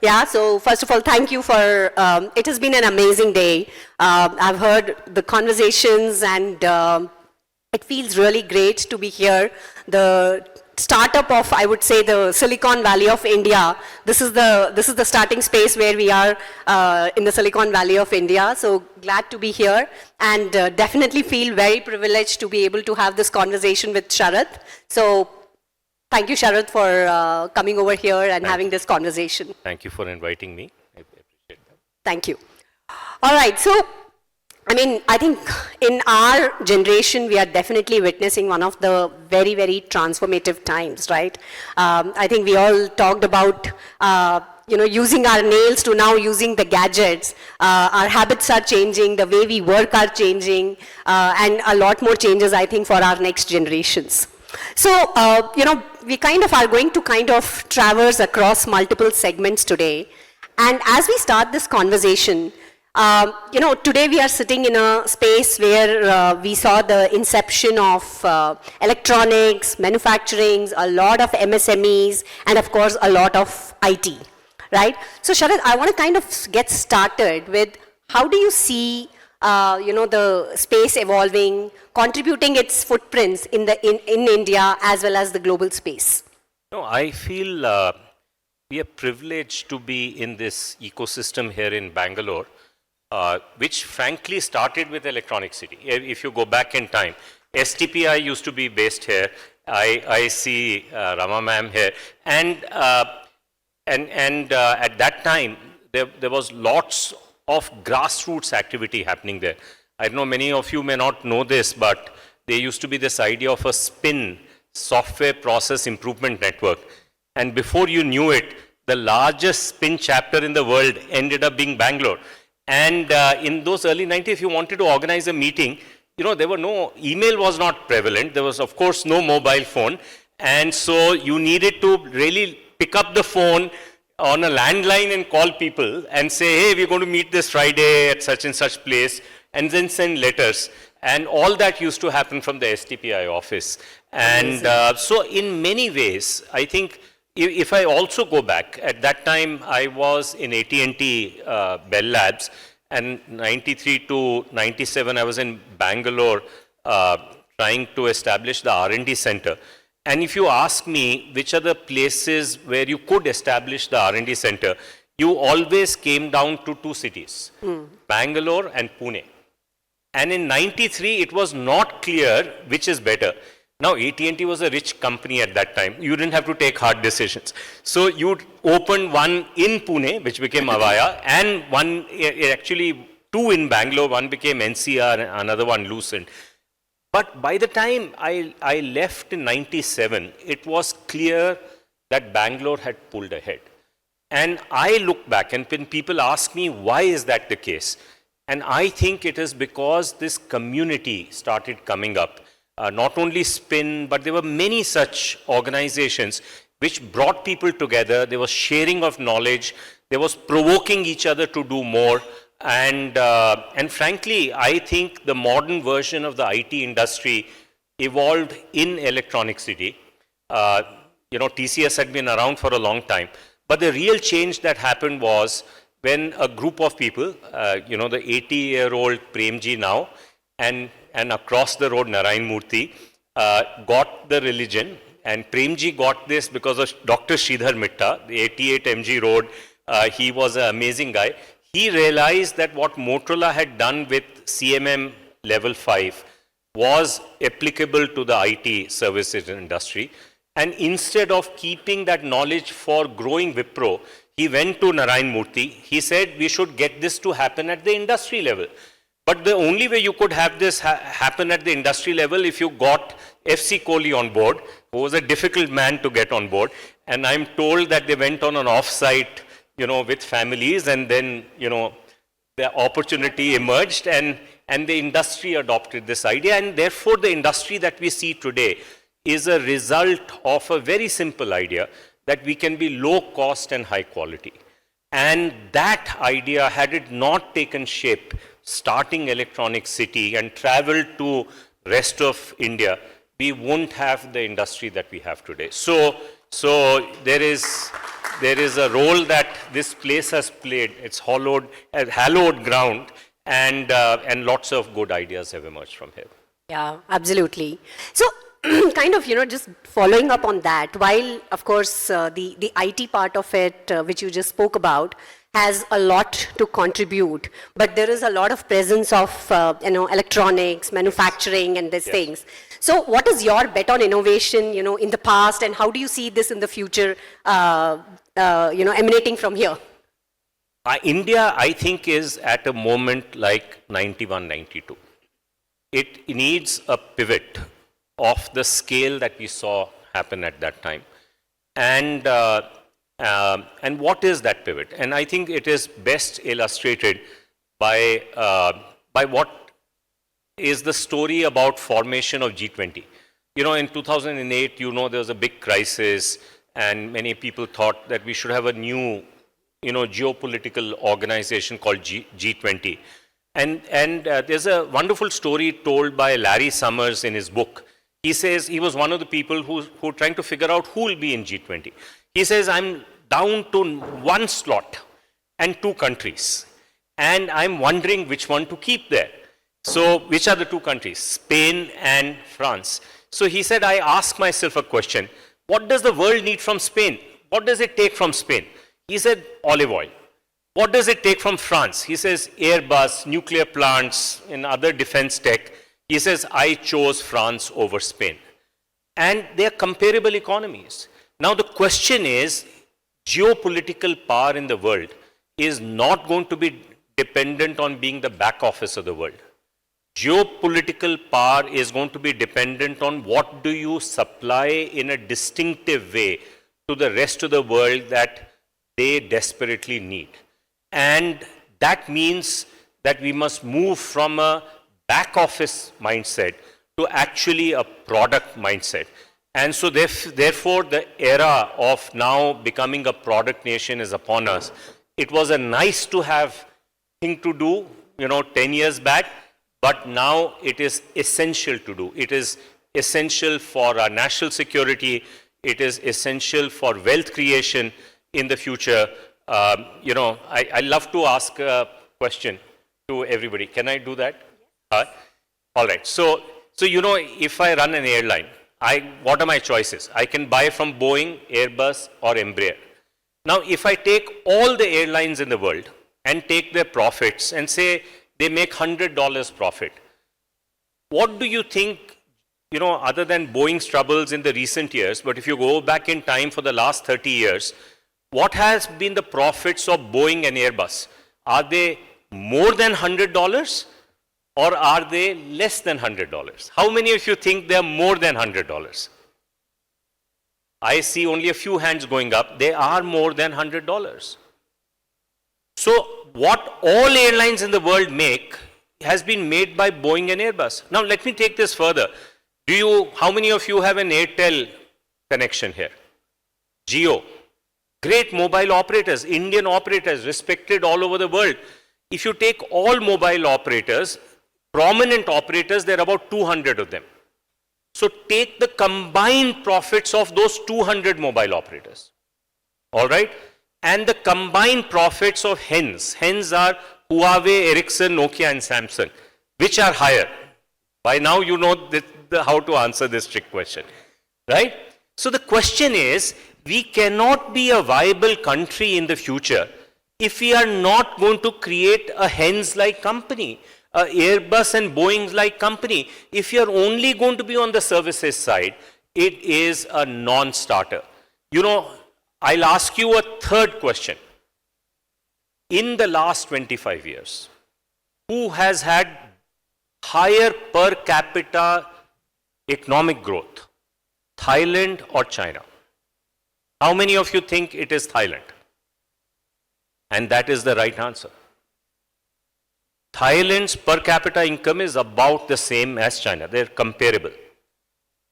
Yeah, so first of all, thank you for, it has been an amazing day. I've heard the conversations and it feels really great to be here. The startup of, I would say, the Silicon Valley of India. This is the starting space where we are in the Silicon Valley of India. So glad to be here and definitely feel very privileged to be able to have this conversation with Sharad. So thank you, Sharad, for coming over here and having this conversation. Thank you for inviting me. I appreciate that. Thank you. All right, so I mean, I think in our generation, we are definitely witnessing one of the very, very transformative times, right? I think we all talked about, using our nails to now using the gadgets. Our habits are changing, the way we work are changing, and a lot more changes, I think, for our next generations. So, we kind of are going to kind of traverse across multiple segments today. And as we start this conversation, today we are sitting in a space where we saw the inception of electronics, manufacturing, a lot of MSMEs, and of course, a lot of IT, right? So, Sharad, I want to kind of get started with how do you see, the space evolving, contributing its footprints in India as well as the global space? No, I feel we are privileged to be in this ecosystem here in Bangalore. Which frankly started with Electronic City. If you go back in time, STPI used to be based here. I see Rama ma'am here. And at that time, there was lots of grassroots activity happening there. I know many of you may not know this, but there used to be this idea of a SPIN, Software Process Improvement Network. And before you knew it, the largest SPIN chapter in the world ended up being Bangalore. And in those early 90s, if you wanted to organize a meeting, there were no, email was not prevalent. There was, of course, no mobile phone. And so you needed to really pick up the phone on a landline and call people and say, hey, we're going to meet this Friday at such and such place, and then send letters. And all that used to happen from the STPI office. And so in many ways, I think, if I also go back, at that time I was in AT&T Bell Labs, and 93 to 97 I was in Bangalore trying to establish the R&D center. And if you ask me which are the places where you could establish the R&D center, you always came down to two cities, Bangalore and Pune. And in 93 it was not clear which is better. Now, AT&T was a rich company at that time. You didn't have to take hard decisions. So you opened one in Pune, which became Avaya, and one, actually two in Bangalore. One became NCR, and another one Lucent. But by the time I left in 97, it was clear that Bangalore had pulled ahead. And I look back, and when people ask me, why is that the case? And I think it is because this community started coming up. Not only SPIN, but there were many such organizations which brought people together. There was sharing of knowledge. There was provoking each other to do more. And frankly, I think the modern version of the IT industry evolved in Electronic City. TCS had been around for a long time. But the real change that happened was when a group of people, the 80-year-old Premji now, and across the road, Narayan Murthy, got the religion. And Premji got this because of Dr. Sridhar Mitta, the 88 MG Road. He was an amazing guy. He realized that what Motorola had done with CMM level 5 was applicable to the IT services industry. And instead of keeping that knowledge for growing Wipro, he went to Narayan Murthy. He said, we should get this to happen at the industry level. But the only way you could have this happen at the industry level if you got FC Kohli on board, who was a difficult man to get on board. And I'm told that they went on an off-site, with families, and then, the opportunity emerged, and the industry adopted this idea. And therefore, the industry that we see today is a result of a very simple idea that we can be low cost and high quality. And that idea, had it not taken shape, starting Electronic City and traveled to rest of India, we won't have the industry that we have today. So So there is a role that this place has played. It's hallowed ground, and lots of good ideas have emerged from here. Yeah, absolutely. So, kind of, just following up on that, while, of course, the IT part of it, which you just spoke about, has a lot to contribute, but there is a lot of presence of, electronics, manufacturing, and these things. So, what is your bet on innovation, in the past, and how do you see this in the future, emanating from here? India, I think, is at a moment like 91, 92. It needs a pivot of the scale that we saw happen at that time. And what is that pivot? And I think it is best illustrated by what is the story about formation of G20. In 2008, there was a big crisis, and many people thought that we should have a new, geopolitical organization called G20. And there's a wonderful story told by Larry Summers in his book. He says he was one of the people who were trying to figure out who will be in G20. He says, I'm down to one slot and two countries, and I'm wondering which one to keep there. So which are the two countries? Spain and France. So he said, I ask myself a question. What does the world need from Spain? What does it take from Spain? He said, olive oil. What does it take from France? He says, Airbus, nuclear plants, and other defense tech. He says, I chose France over Spain. And they are comparable economies. Now the question is, geopolitical power in the world is not going to be dependent on being the back office of the world. Geopolitical power is going to be dependent on what do you supply in a distinctive way to the rest of the world that they desperately need. And that means that we must move from a back office mindset to actually a product mindset. And so therefore the era of now becoming a product nation is upon us. It was a nice to have thing to do, 10 years back, but now it is essential to do. It is essential for our national security. It is essential for wealth creation in the future. I love to ask a question to everybody. Can I do that? All right. So if I run an airline, what are my choices? I can buy from Boeing, Airbus, or Embraer. Now, if I take all the airlines in the world and take their profits and say they make $100 profit, what do you think, other than Boeing's troubles in the recent years, but if you go back in time for the last 30 years, what has been the profits of Boeing and Airbus? Are they more than $100 or are they less than $100? How many of you think they are more than $100? I see only a few hands going up. They are more than $100. So what all airlines in the world make has been made by Boeing and Airbus. Now let me take this further. How many of you have an Airtel connection here? Jio. Great mobile operators, Indian operators, respected all over the world. If you take all mobile operators, prominent operators, there are about 200 of them. So take the combined profits of those 200 mobile operators. All right? And the combined profits of hens. Hens are Huawei, Ericsson, Nokia, and Samsung. Which are higher? By now you know how to answer this trick question. Right? So the question is, we cannot be a viable country in the future if we are not going to create a hens-like company, a Airbus and Boeing-like company. If you are only going to be on the services side, it is a non-starter. I'll ask you a third question. In the last 25 years, who has had higher per capita economic growth, Thailand or China? How many of you think it is Thailand? And that is the right answer. Thailand's per capita income is about the same as China. They're comparable.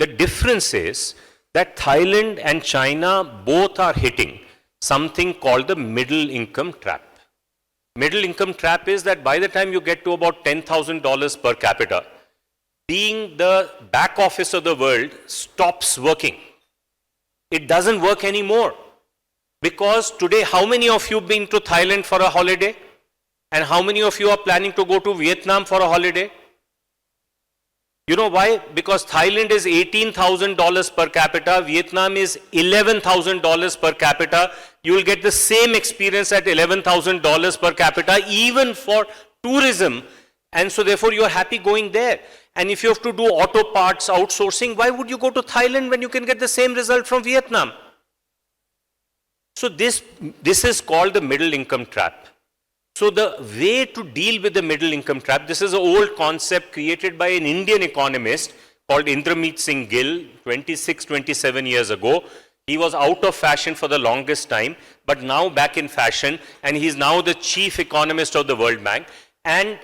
The difference is that Thailand and China both are hitting something called the middle income trap. Middle income trap is that by the time you get to about $10,000 per capita, being the back office of the world stops working. It doesn't work anymore. Because today, how many of you have been to Thailand for a holiday? And how many of you are planning to go to Vietnam for a holiday? You know why? Because Thailand is $18,000 per capita, Vietnam is $11,000 per capita. You will get the same experience at $11,000 per capita, even for tourism. And so therefore you are happy going there. And if you have to do auto parts outsourcing, why would you go to Thailand when you can get the same result from Vietnam? So this is called the middle income trap. So the way to deal with the middle income trap, this is an old concept created by an Indian economist called Indrameet Singh Gill 26, 27 years ago. He was out of fashion for the longest time, but now back in fashion, and he's now the chief economist of the World Bank. And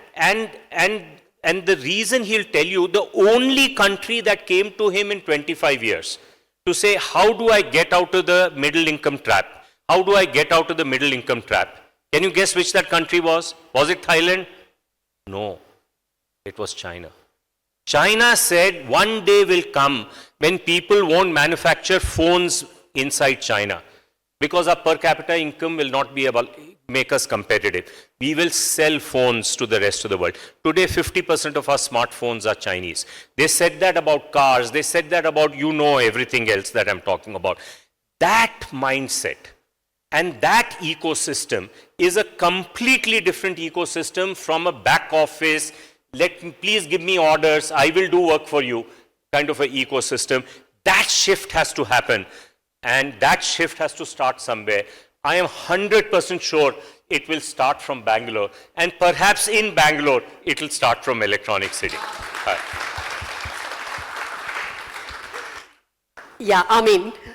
the reason he'll tell you, the only country that came to him in 25 years to say, how do I get out of the middle income trap? How do I get out of the middle income trap? Can you guess which that country was? Was it Thailand? No, it was China. China said one day will come when people won't manufacture phones inside China because our per capita income will not be able to make us competitive. We will sell phones to the rest of the world. Today, 50% of our smartphones are Chinese. They said that about cars. They said that about, everything else that I'm talking about. That mindset and that ecosystem is a completely different ecosystem from a back office, please give me orders, I will do work for you, kind of an ecosystem. That shift has to happen, and that shift has to start somewhere. I am 100% sure it will start from Bangalore, and perhaps in Bangalore, it will start from Electronic City. Yeah,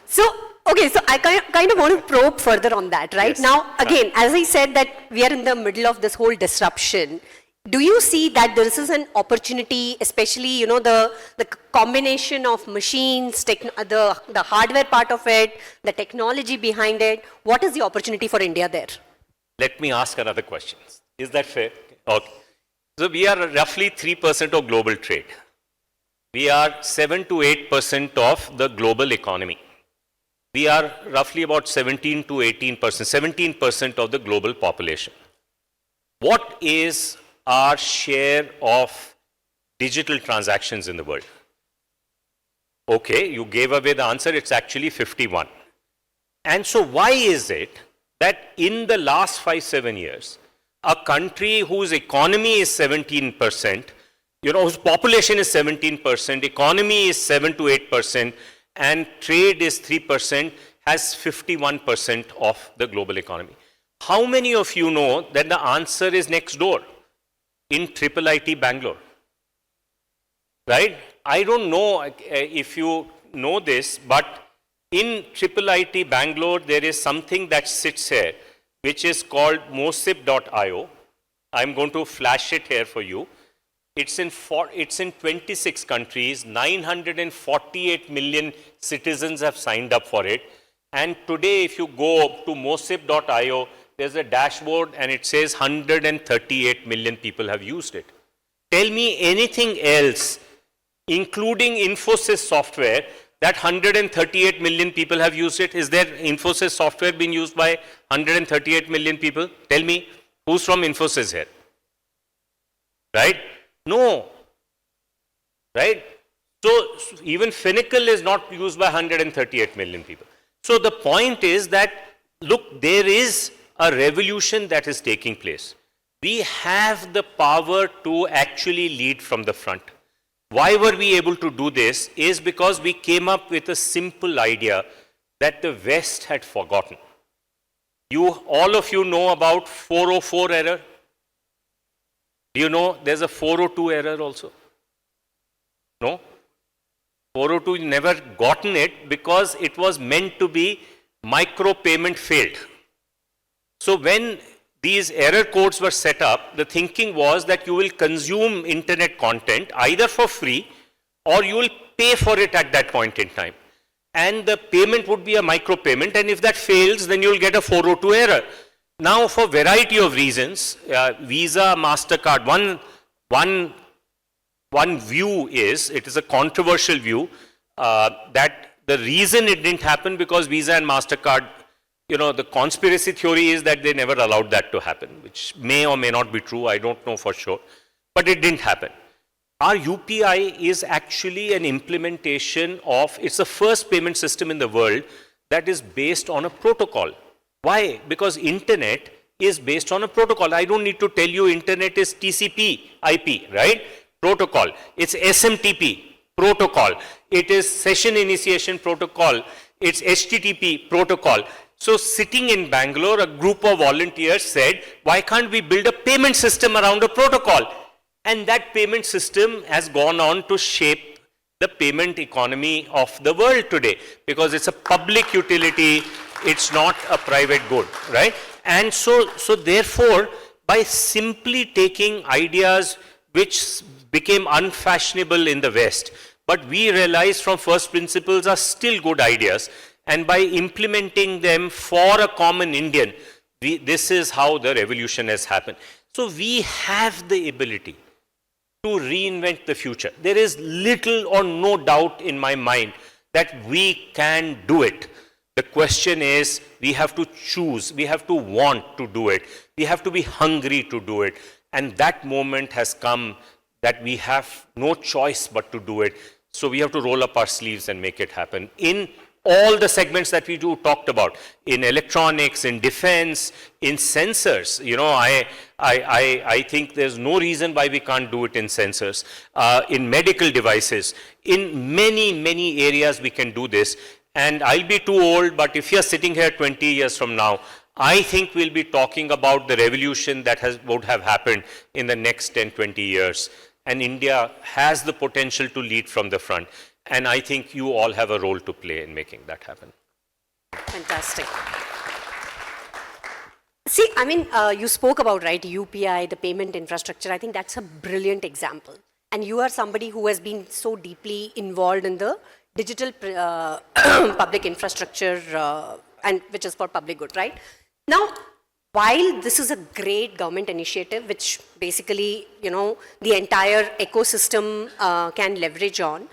so okay, so I kind of want to probe further on that, right? Yes. Now, again, as I said that we are in the middle of this whole disruption, do you see that this is an opportunity, especially, the combination of machines, the hardware part of it, the technology behind it, what is the opportunity for India there? Let me ask another question. Is that fair? Okay. So we are roughly 3% of global trade. We are 7 to 8% of the global economy. We are roughly about 17 to 18%, 17% of the global population. What is our share of digital transactions in the world? Okay, you gave away the answer, it's actually 51. And so why is it that in the last 5-7 years, a country whose economy is 17%, whose population is 17%, economy is 7 to 8%, and trade is 3%, has 51% of the global economy? How many of you know that the answer is next door in IIIT Bangalore? Right? I don't know if you know this, but in IIIT Bangalore, there is something that sits here, which is called MOSIP.io. I'm going to flash it here for you. It's in 26 countries, 948 million citizens have signed up for it. And today, if you go to MOSIP.io, there's a dashboard and it says 138 million people have used it. Tell me anything else, including Infosys software, that 138 million people have used it. Is there Infosys software being used by 138 million people? Tell me, who's from Infosys here? Right? No. Right? So even Finacle is not used by 138 million people. So the point is that, look, there is a revolution that is taking place. We have the power to actually lead from the front. Why were we able to do this? Is because we came up with a simple idea that the West had forgotten. All of you know about 404 error? Do you know there's a 402 error also? No? 402, you never gotten it because it was meant to be micro payment failed. So when these error codes were set up, the thinking was that you will consume internet content either for free or you will pay for it at that point in time. And the payment would be a micro payment, and if that fails, then you will get a 402 error. Now, for a variety of reasons, Visa, MasterCard, one view is, it is a controversial view, that The reason it didn't happen because Visa and MasterCard, the conspiracy theory is that they never allowed that to happen, which may or may not be true. I don't know for sure. But it didn't happen. Our UPI is actually an implementation of, it's the first payment system in the world that is based on a protocol. Why? Because internet is based on a protocol. I don't need to tell you internet is TCP IP, right? Protocol. It's SMTP, protocol. It is session initiation protocol. It's HTTP protocol. So sitting in Bangalore, a group of volunteers said, why can't we build a payment system around a protocol? And that payment system has gone on to shape the payment economy of the world today, because it's a public utility, it's not a private good, right? And so therefore, by simply taking ideas which became unfashionable in the West, but we realized from first principles are still good ideas, and by implementing them for a common Indian, this is how the revolution has happened. So we have the ability to reinvent the future. There is little or no doubt in my mind that we can do it. The question is, we have to choose, we have to want to do it, we have to be hungry to do it. And that moment has come that we have no choice but to do it. So we have to roll up our sleeves and make it happen in all the segments that we talked about, in electronics, in defense, in sensors. I think there's no reason why we can't do it in sensors, in medical devices, in many, many areas we can do this. And I'll be too old, but if you're sitting here 20 years from now, I think we'll be talking about the revolution that would have happened in the next 10, 20 years. And India has the potential to lead from the front. And I think you all have a role to play in making that happen. Fantastic. See, I mean, you spoke about, right, UPI, the payment infrastructure. I think that's a brilliant example. And you are somebody who has been so deeply involved in the digital public infrastructure, and which is for public good, right? Now, while this is a great government initiative, which basically, the entire ecosystem can leverage on,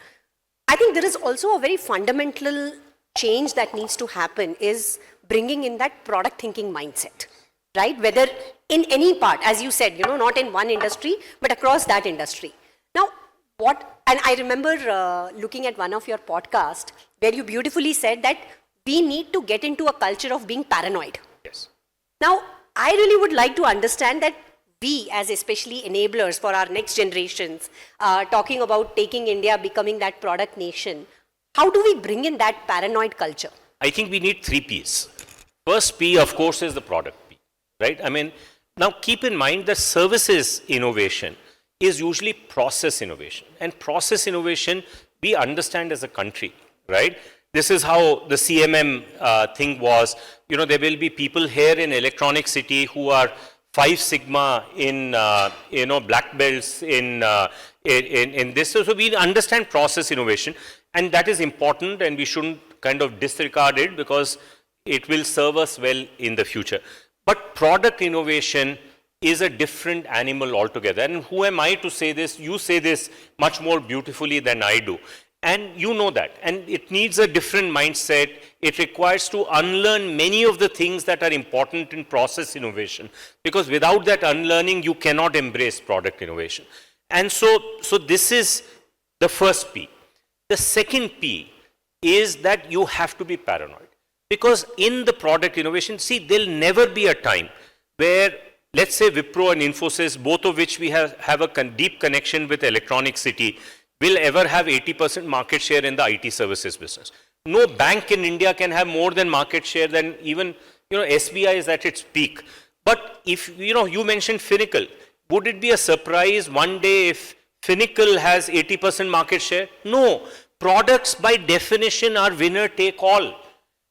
I think there is also a very fundamental change that needs to happen, is bringing in that product thinking mindset, right? Whether in any part, as you said, not in one industry, but across that industry. Now, and I remember looking at one of your podcasts where you beautifully said that we need to get into a culture of being paranoid. Yes. Now, I really would like to understand that we, as especially enablers for our next generations, talking about taking India, becoming that product nation, how do we bring in that paranoid culture? I think we need 3 Ps. First P, of course, is the product P, right? I mean, now keep in mind that services innovation is usually process innovation. And process innovation, we understand as a country, right? This is how the CMM thing was. There will be people here in Electronic City who are 5 Sigma in, black belts in this. So we understand process innovation, and that is important, and we shouldn't kind of disregard it because it will serve us well in the future. But product innovation is a different animal altogether. And who am I to say this? You say this much more beautifully than I do. And you know that. And it needs a different mindset. It requires to unlearn many of the things that are important in process innovation. Because without that unlearning, you cannot embrace product innovation. And so this is the first P. The second P is that you have to be paranoid. Because in the product innovation, see, there'll never be a time where, let's say Wipro and Infosys, both of which we have a deep connection with Electronic City, will ever have 80% market share in the IT services business. No bank in India can have more than market share than even, SBI is at its peak. But if, you mentioned Finacle, would it be a surprise one day if Finacle has 80% market share? No. Products by definition are winner take all.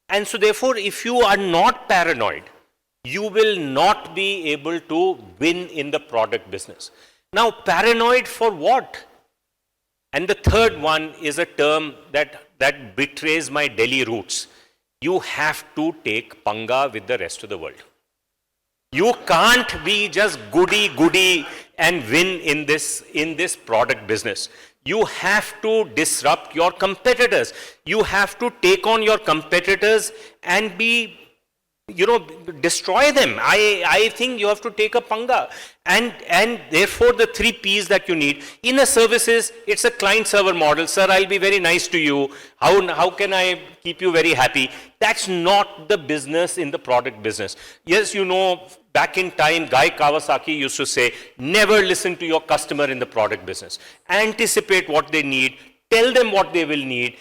And so therefore, if you are not paranoid, you will not be able to win in the product business. Now, paranoid for what? And the third one is a term that betrays my Delhi roots. You have to take panga with the rest of the world. You can't be just goody and win in this product business. You have to disrupt your competitors. You have to take on your competitors and be, destroy them. I think you have to take a panga. And therefore, the 3 Ps that you need. In a services, it's a client-server model. Sir, I'll be very nice to you. How can I keep you very happy? That's not the business in the product business. Yes, back in time, Guy Kawasaki used to say, never listen to your customer in the product business. Anticipate what they need. Tell them what they will need.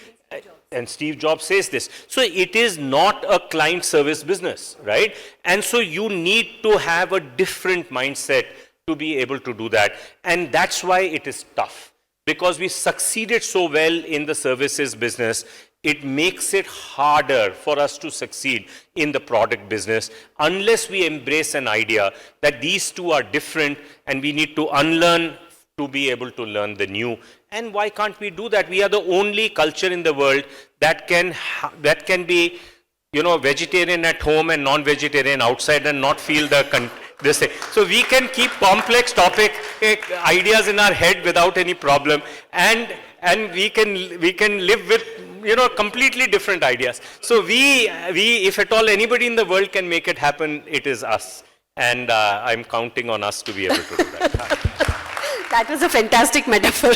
And Steve Jobs says this. So it is not a client service business, right? And so you need to have a different mindset to be able to do that. And that's why it is tough. Because we succeeded so well in the services business, it makes it harder for us to succeed in the product business unless we embrace an idea that these two are different and we need to unlearn to be able to learn the new. And why can't we do that? We are the only culture in the world that can be, vegetarian at home and non-vegetarian outside and not feel this thing. So we can keep complex ideas in our head without any problem, and we can live with completely different ideas. So we if at all anybody in the world can make it happen, it is us, and I'm counting on us to be able to do that. That was a fantastic metaphor.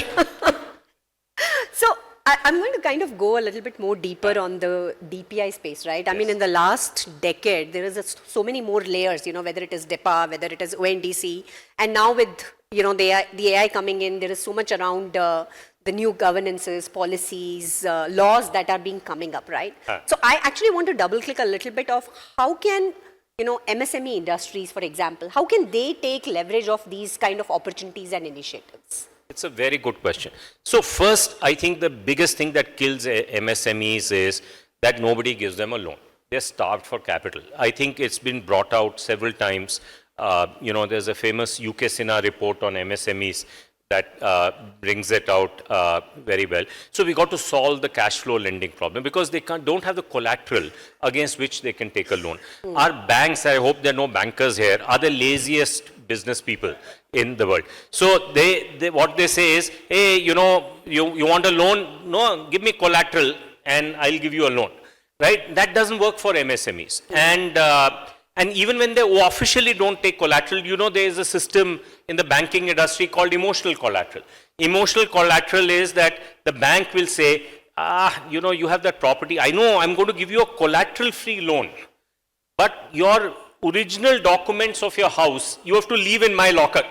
So I'm going to kind of go a little bit more deeper on the DPI space, right? I mean, in the last decade, there is so many more layers, whether it is DEPA, whether it is ONDC, and now with, the AI coming in, there is so much around the new governances, policies, laws that are being coming up, right? So I actually want to double click a little bit of how can MSME industries, for example, how can they take leverage of these kind of opportunities and initiatives? It's a very good question. So first, I think the biggest thing that kills MSMEs is that nobody gives them a loan. They're starved for capital. I think it's been brought out several times. There's a famous UK SINA report on MSMEs that brings it out very well. So we got to solve the cash flow lending problem because they don't have the collateral against which they can take a loan. Our banks, I hope there are no bankers here, are the laziest business people in the world. So what they say is, hey, you want a loan? No, give me collateral and I'll give you a loan, right? That doesn't work for MSMEs. And even when they officially don't take collateral, there is a system in the banking industry called emotional collateral. Emotional collateral is that the bank will say, you have that property. I know I'm going to give you a collateral-free loan, but your original documents of your house, you have to leave in my locker,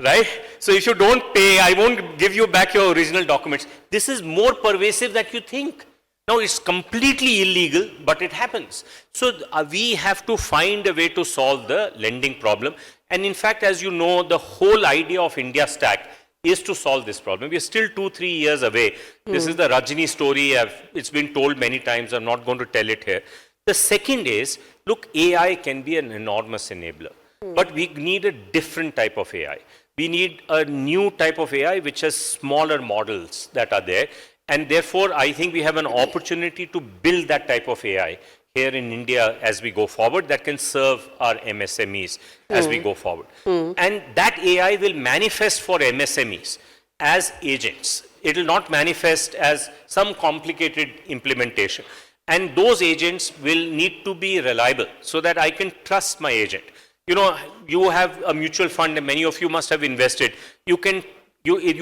right? So if you don't pay, I won't give you back your original documents. This is more pervasive than you think. Now, it's completely illegal, but it happens. So we have to find a way to solve the lending problem. And in fact, as you know, the whole idea of India Stack is to solve this problem. We are still 2-3 years away. This is the Rajni story. It's been told many times. I'm not going to tell it here. The second is, look, AI can be an enormous enabler, but we need a different type of AI. We need a new type of AI which has smaller models that are there. And therefore, I think we have an opportunity to build that type of AI here in India as we go forward that can serve our MSMEs as we go forward. And that AI will manifest for MSMEs as agents. It will not manifest as some complicated implementation. And those agents will need to be reliable so that I can trust my agent. You have a mutual fund and many of you must have invested. You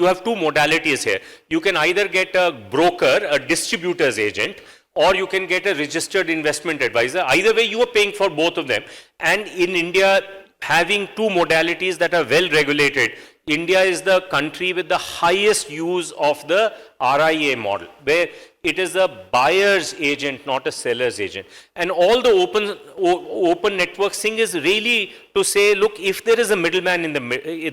have two modalities here. You can either get a broker, a distributor's agent, or you can get a registered investment advisor. Either way, you are paying for both of them. And in India, having two modalities that are well regulated, India is the country with the highest use of the RIA model, where it is a buyer's agent, not a seller's agent. And all the open network thing is really to say, look, if there is a middleman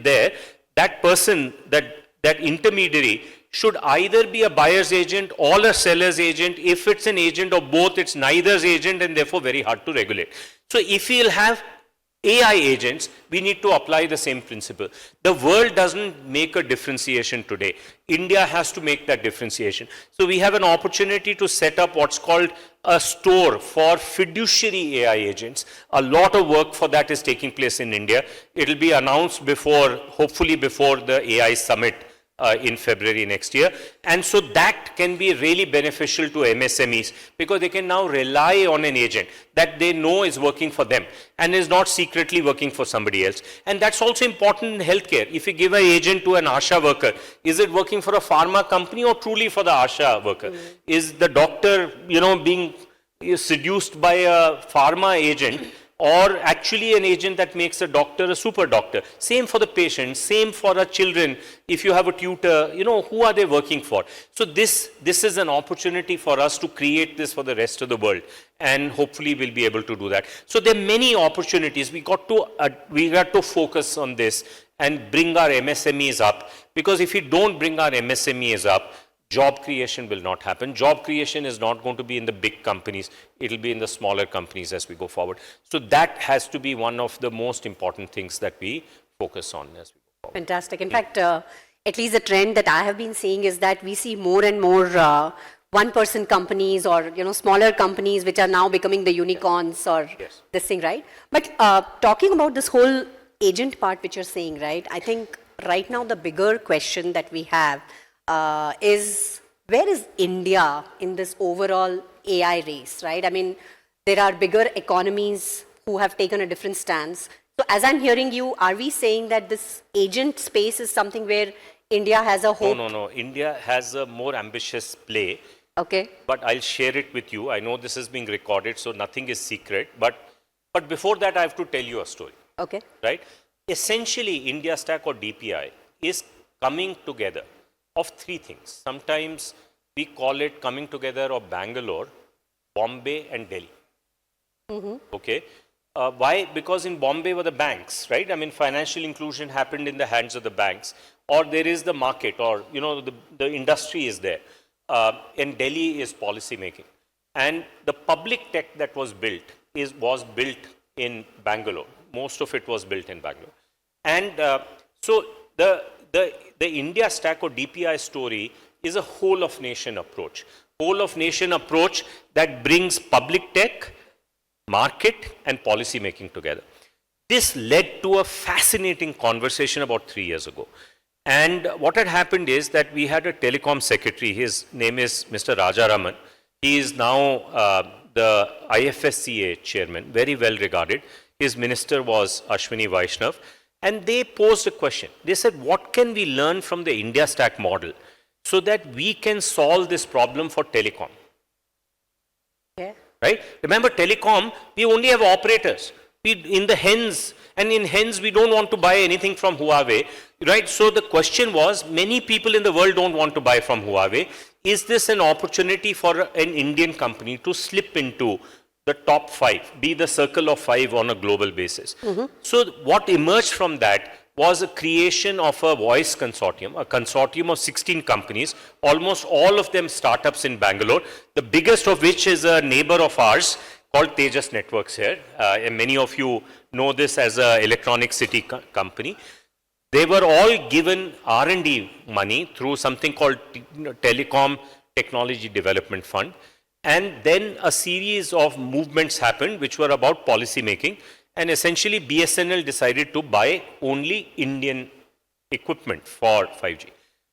there, that person, that intermediary should either be a buyer's agent or a seller's agent. If it's an agent of both, it's neither's agent and therefore very hard to regulate. So if we'll have AI agents, we need to apply the same principle. The world doesn't make a differentiation today. India has to make that differentiation. So we have an opportunity to set up what's called a store for fiduciary AI agents. A lot of work for that is taking place in India. It'll be announced hopefully before the AI summit in February next year. And so that can be really beneficial to MSMEs because they can now rely on an agent that they know is working for them and is not secretly working for somebody else. And that's also important in healthcare. If you give an agent to an ASHA worker, is it working for a pharma company or truly for the ASHA worker? Is the doctor, being seduced by a pharma agent or actually an agent that makes a doctor a super doctor? Same for the patient, same for the children. If you have a tutor, who are they working for? So this is an opportunity for us to create this for the rest of the world, and hopefully we'll be able to do that. So there are many opportunities. We got to focus on this and bring our MSMEs up, because if we don't bring our MSMEs up, job creation will not happen. Job creation is not going to be in the big companies. It will be in the smaller companies as we go forward. So that has to be one of the most important things that we focus on as we go forward. Fantastic. In fact, at least the trend that I have been seeing is that we see more and more one-person companies or smaller companies which are now becoming the unicorns or this thing, right? But talking about this whole agent part which you're saying, right? I think right now the bigger question that we have is where is India in this overall AI race, right? I mean, there are bigger economies who have taken a different stance. So as I'm hearing you, are we saying that this agent space is something where India has a hope? No. India has a more ambitious play. Okay. But I'll share it with you. I know this is being recorded, so nothing is secret. But before that, I have to tell you a story. Okay. Right? Essentially, India Stack or DPI is coming together of three things. Sometimes we call it coming together of Bangalore, Bombay and Delhi. Okay. Why? Because in Bombay were the banks, right? I mean, financial inclusion happened in the hands of the banks, or there is the market, or the industry is there. And Delhi is policy making. And the public tech that was built was built in Bangalore. Most of it was built in Bangalore. And so the India Stack or DPI story is a whole of nation approach. Whole of nation approach that brings public tech, market and policy making together. This led to a fascinating conversation about 3 years ago. And what had happened is that we had a telecom secretary. His name is Mr. Rajaraman. He is now the IFSCA chairman, very well regarded. His minister was Ashwini Vaishnav. And they posed a question. They said, what can we learn from the India Stack model so that we can solve this problem for telecom? Yeah. Right? Remember, telecom, we only have operators. In the HENS, and in HENS, we don't want to buy anything from Huawei. Right? So the question was, many people in the world don't want to buy from Huawei. Is this an opportunity for an Indian company to slip into the top 5, be the circle of 5 on a global basis? So what emerged from that was a creation of a voice consortium, a consortium of 16 companies, almost all of them startups in Bangalore, the biggest of which is a neighbor of ours called Tejas Networks here. And many of you know this as an electronic city company. They were all given R&D money through something called Telecom Technology Development Fund. And then a series of movements happened which were about policy making. And essentially BSNL decided to buy only Indian equipment for 5G.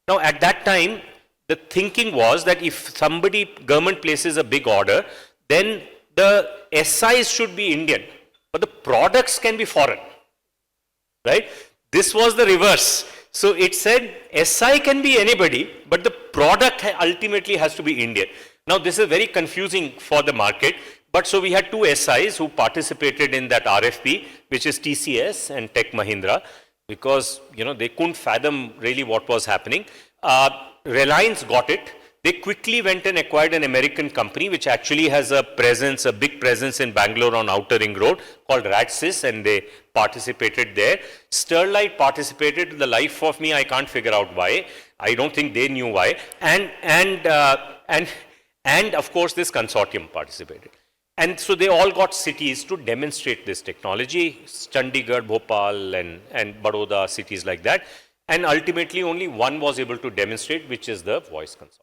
Now at that time, the thinking was that if government places a big order, then the SIs should be Indian, but the products can be foreign. Right? This was the reverse. So it said SI can be anybody, but the product ultimately has to be Indian. Now this is very confusing for the market, but so we had two SIs who participated in that RFP, which is TCS and Tech Mahindra, because they couldn't fathom really what was happening. Reliance got it. They quickly went and acquired an American company which actually has a big presence in Bangalore on Outer Ring Road called Radsys, and they participated there. Sterlite participated. To the life of me, I can't figure out why. I don't think they knew why. And of course, this consortium participated. And so they all got cities to demonstrate this technology, Chandigarh, Bhopal, and Baroda, cities like that. And ultimately, only one was able to demonstrate, which is the voice consortium.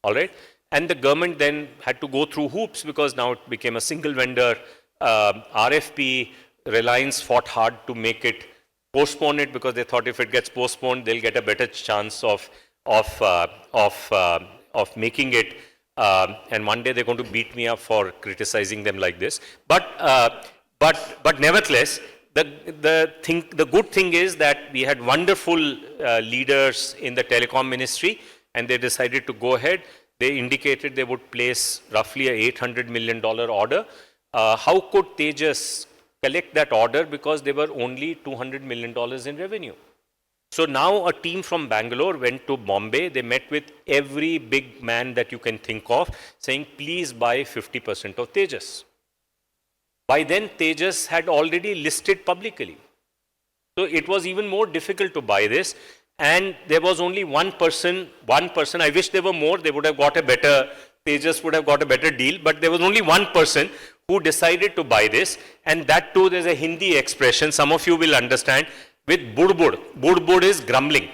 All right. And the government then had to go through hoops because now it became a single vendor RFP. Reliance fought hard to make it postpone it because they thought if it gets postponed, they'll get a better chance of making it. And one day they're going to beat me up for criticizing them like this. But nevertheless, the good thing is that we had wonderful leaders in the telecom ministry, and they decided to go ahead. They indicated they would place roughly a $800 million order. How could Tejas collect that order? Because they were only $200 million in revenue. So now a team from Bangalore went to Bombay. They met with every big man that you can think of, saying, please buy 50% of Tejas. By then, Tejas had already listed publicly. So it was even more difficult to buy this. And there was only one person, I wish there were more, they would have got a better, Tejas would have got a better deal, but there was only one person who decided to buy this. And that too, there's a Hindi expression, some of you will understand, with budbud. Budbud is grumbling.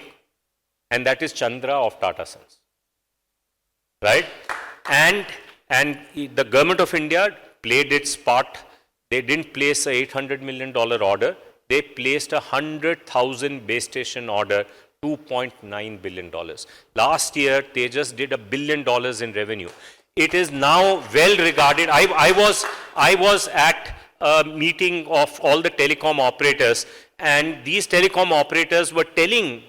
And that is Chandra of Tata Sons. Right? And the government of India played its part. They didn't place a $800 million order. They placed a 100,000 base station order, $2.9 billion. Last year, Tejas did $1 billion in revenue. It is now well regarded. I was at a meeting of all the telecom operators, and these telecom operators were telling,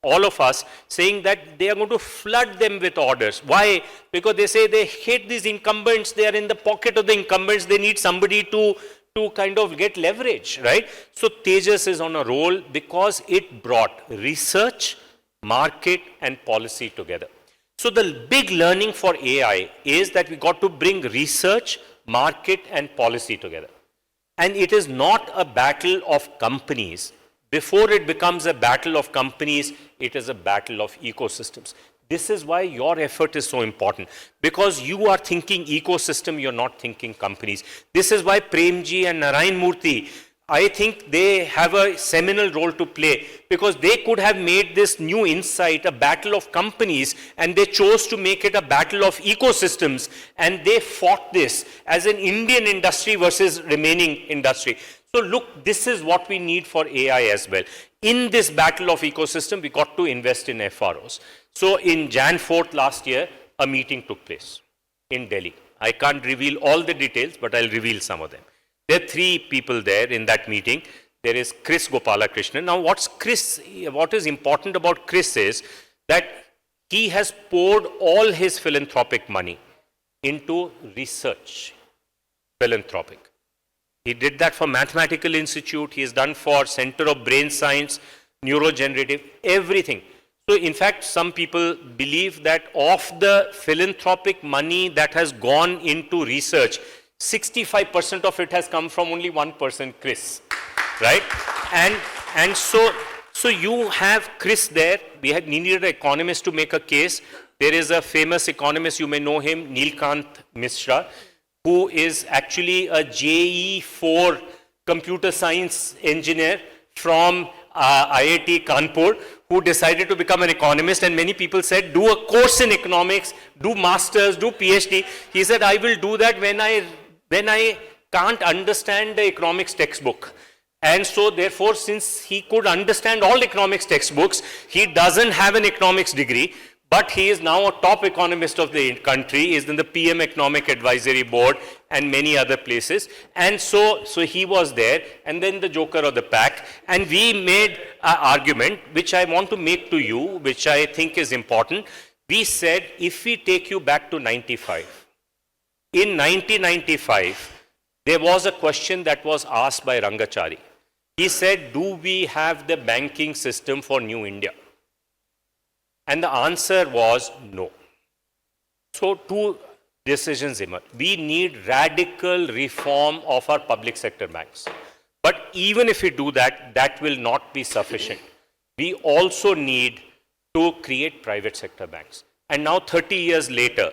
all of us, saying that they are going to flood them with orders. Why? Because they say they hate these incumbents. They are in the pocket of the incumbents. They need somebody to kind of get leverage, right? So Tejas is on a roll because it brought research, market, and policy together. So the big learning for AI is that we got to bring research, market, and policy together. And it is not a battle of companies. Before it becomes a battle of companies, it is a battle of ecosystems. This is why your effort is so important, because you are thinking ecosystem, you're not thinking companies. This is why Premji and Narayan Murthy, I think they have a seminal role to play, because they could have made this new insight a battle of companies, and they chose to make it a battle of ecosystems, and they fought this as an Indian industry versus remaining industry. So look, this is what we need for AI as well. In this battle of ecosystem, we got to invest in FROs. So in Jan 4th last year, a meeting took place in Delhi. I can't reveal all the details, but I'll reveal some of them. There are 3 people there in that meeting. There is Chris Gopalakrishnan. Now what is important about Chris is that he has poured all his philanthropic money into research, philanthropic. He did that for Mathematical Institute. He has done for Center of Brain Science, Neurogenerative, everything. So in fact, some people believe that of the philanthropic money that has gone into research, 65% of it has come from only one person, Chris, right? And so you have Chris there. We needed an economist to make a case. There is a famous economist, you may know him, Neelkant Mishra, who is actually a JEE 4 computer science engineer from IIT Kanpur, who decided to become an economist. And many people said, do a course in economics, do masters, do PhD. He said, I will do that when I can't understand the economics textbook. And so therefore, since he could understand all economics textbooks, he doesn't have an economics degree, but he is now a top economist of the country. He is in the PM Economic Advisory Board and many other places. And so he was there, and then the joker of the pack. And we made an argument, which I want to make to you, which I think is important. We said, if we take you back to 95, in 1995, there was a question that was asked by Rangachari. He said, do we have the banking system for New India? And the answer was no. So 2 decisions emerged. We need radical reform of our public sector banks. But even if we do that, that will not be sufficient. We also need to create private sector banks. And now 30 years later,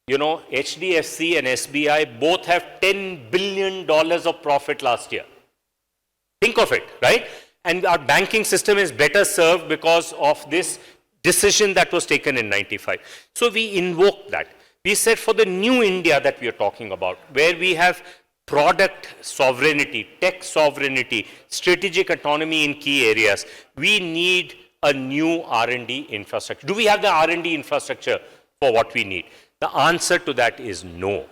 HDFC and SBI both have $10 billion of profit last year. Think of it, right? And our banking system is better served because of this decision that was taken in 95. So we invoked that. We said for the new India that we are talking about, where we have product sovereignty, tech sovereignty, strategic autonomy in key areas, we need a new R&D infrastructure. Do we have the R&D infrastructure for what we need? The answer to that is no.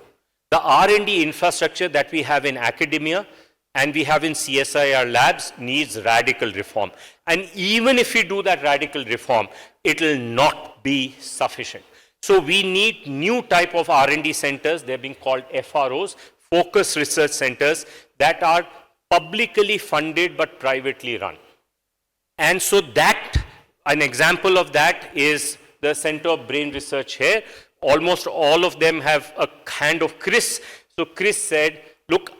The R&D infrastructure that we have in academia and we have in CSIR labs needs radical reform. And even if we do that radical reform, it will not be sufficient. So we need new type of R&D centers. They're being called FROs, focus research centers, that are publicly funded but privately run. And so that, an example of that is the Center of Brain Research here. Almost all of them have a hand of Chris. So Chris said, look,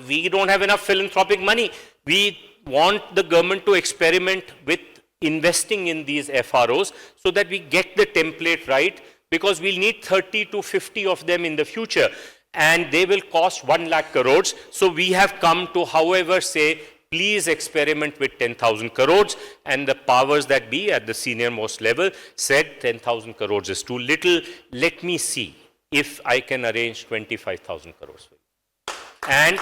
we don't have enough philanthropic money. We want the government to experiment with investing in these FROs so that we get the template right, because we'll need 30 to 50 of them in the future. And they will cost 1 lakh crores. So we have come to, however, say, please experiment with 10,000 crores. And the powers that be at the senior most level said 10,000 crores is too little. Let me see if I can arrange 25,000 crores for you. And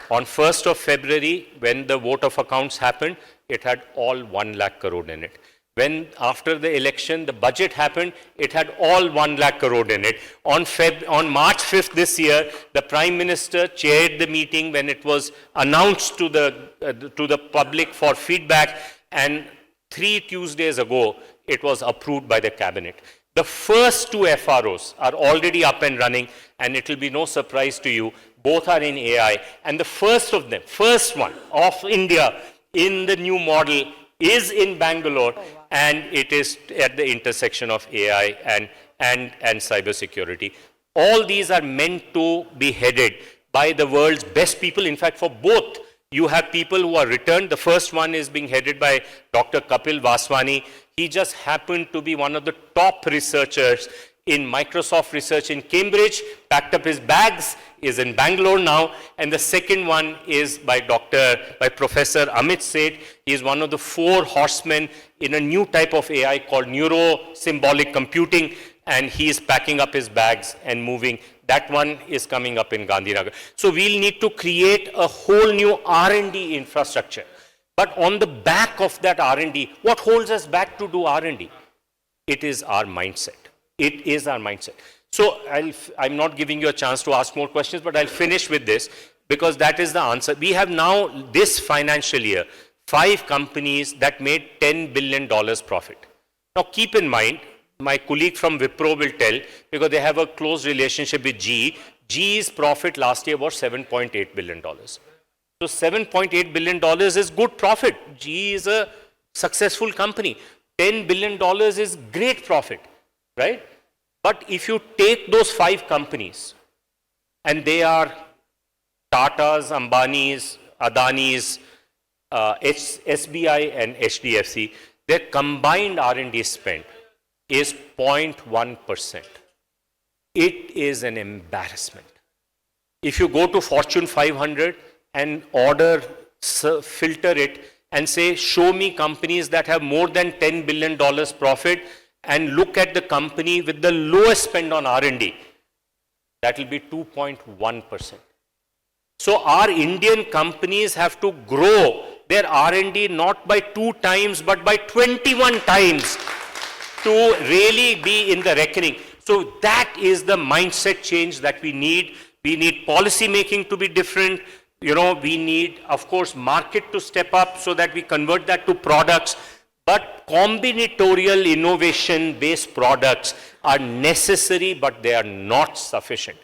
on 1st of February, when the vote of accounts happened, it had all 1 lakh crore in it. When after the election, the budget happened, it had all 1 lakh crore in it. On March 5th this year, the Prime Minister chaired the meeting when it was announced to the public for feedback, and 3 Tuesdays ago, it was approved by the Cabinet. The first 2 FROs are already up and running, and it will be no surprise to you, both are in AI. And the first of them, first one of India in the new model is in Bangalore, and it is at the intersection of AI and cybersecurity. All these are meant to be headed by the world's best people. In fact, for both, you have people who are returned. The first one is being headed by Dr. Kapil Vaswani. He just happened to be one of the top researchers in Microsoft research in Cambridge, packed up his bags, is in Bangalore now. And the second one is by Professor Amit Seth. He is one of the 4 horsemen in a new type of AI called neuro-symbolic computing, and he is packing up his bags and moving. That one is coming up in Gandhinagar. So we'll need to create a whole new R&D infrastructure. But on the back of that R&D, what holds us back to do R&D? It is our mindset. It is our mindset. So I'm not giving you a chance to ask more questions, but I'll finish with this, because that is the answer. We have now, this financial year, 5 companies that made $10 billion profit. Now keep in mind, my colleague from Wipro will tell, because they have a close relationship with GE. GE's profit last year was $7.8 billion. So $7.8 billion is good profit. GE is a successful company. $10 billion is great profit, right? But if you take those 5 companies, and they are Tata's, Ambani's, Adani's, SBI and HDFC, their combined R&D spend is 0.1%. It is an embarrassment. If you go to Fortune 500 and filter it and say, show me companies that have more than $10 billion profit, and look at the company with the lowest spend on R&D, that will be 2.1%. So our Indian companies have to grow their R&D not by 2 times, but by 21 times to really be in the reckoning. So that is the mindset change that we need. We need policy making to be different. We need, of course, market to step up so that we convert that to products. But combinatorial innovation-based products are necessary, but they are not sufficient.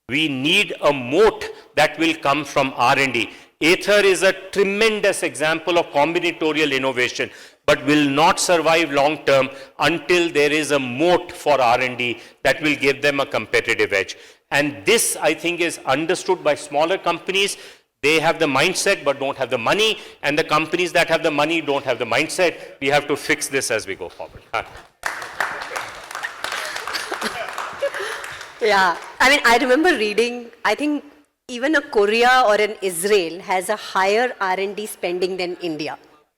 We need a moat that will come from R&D. Aether is a tremendous example of combinatorial innovation, but will not survive long term until there is a moat for R&D that will give them a competitive edge. And this, I think, is understood by smaller companies. They have the mindset but don't have the money, and the companies that have the money don't have the mindset. We have to fix this as we go forward. Yeah, I mean, I remember reading, I think even a Korea or an Israel has a higher R&D spending than India.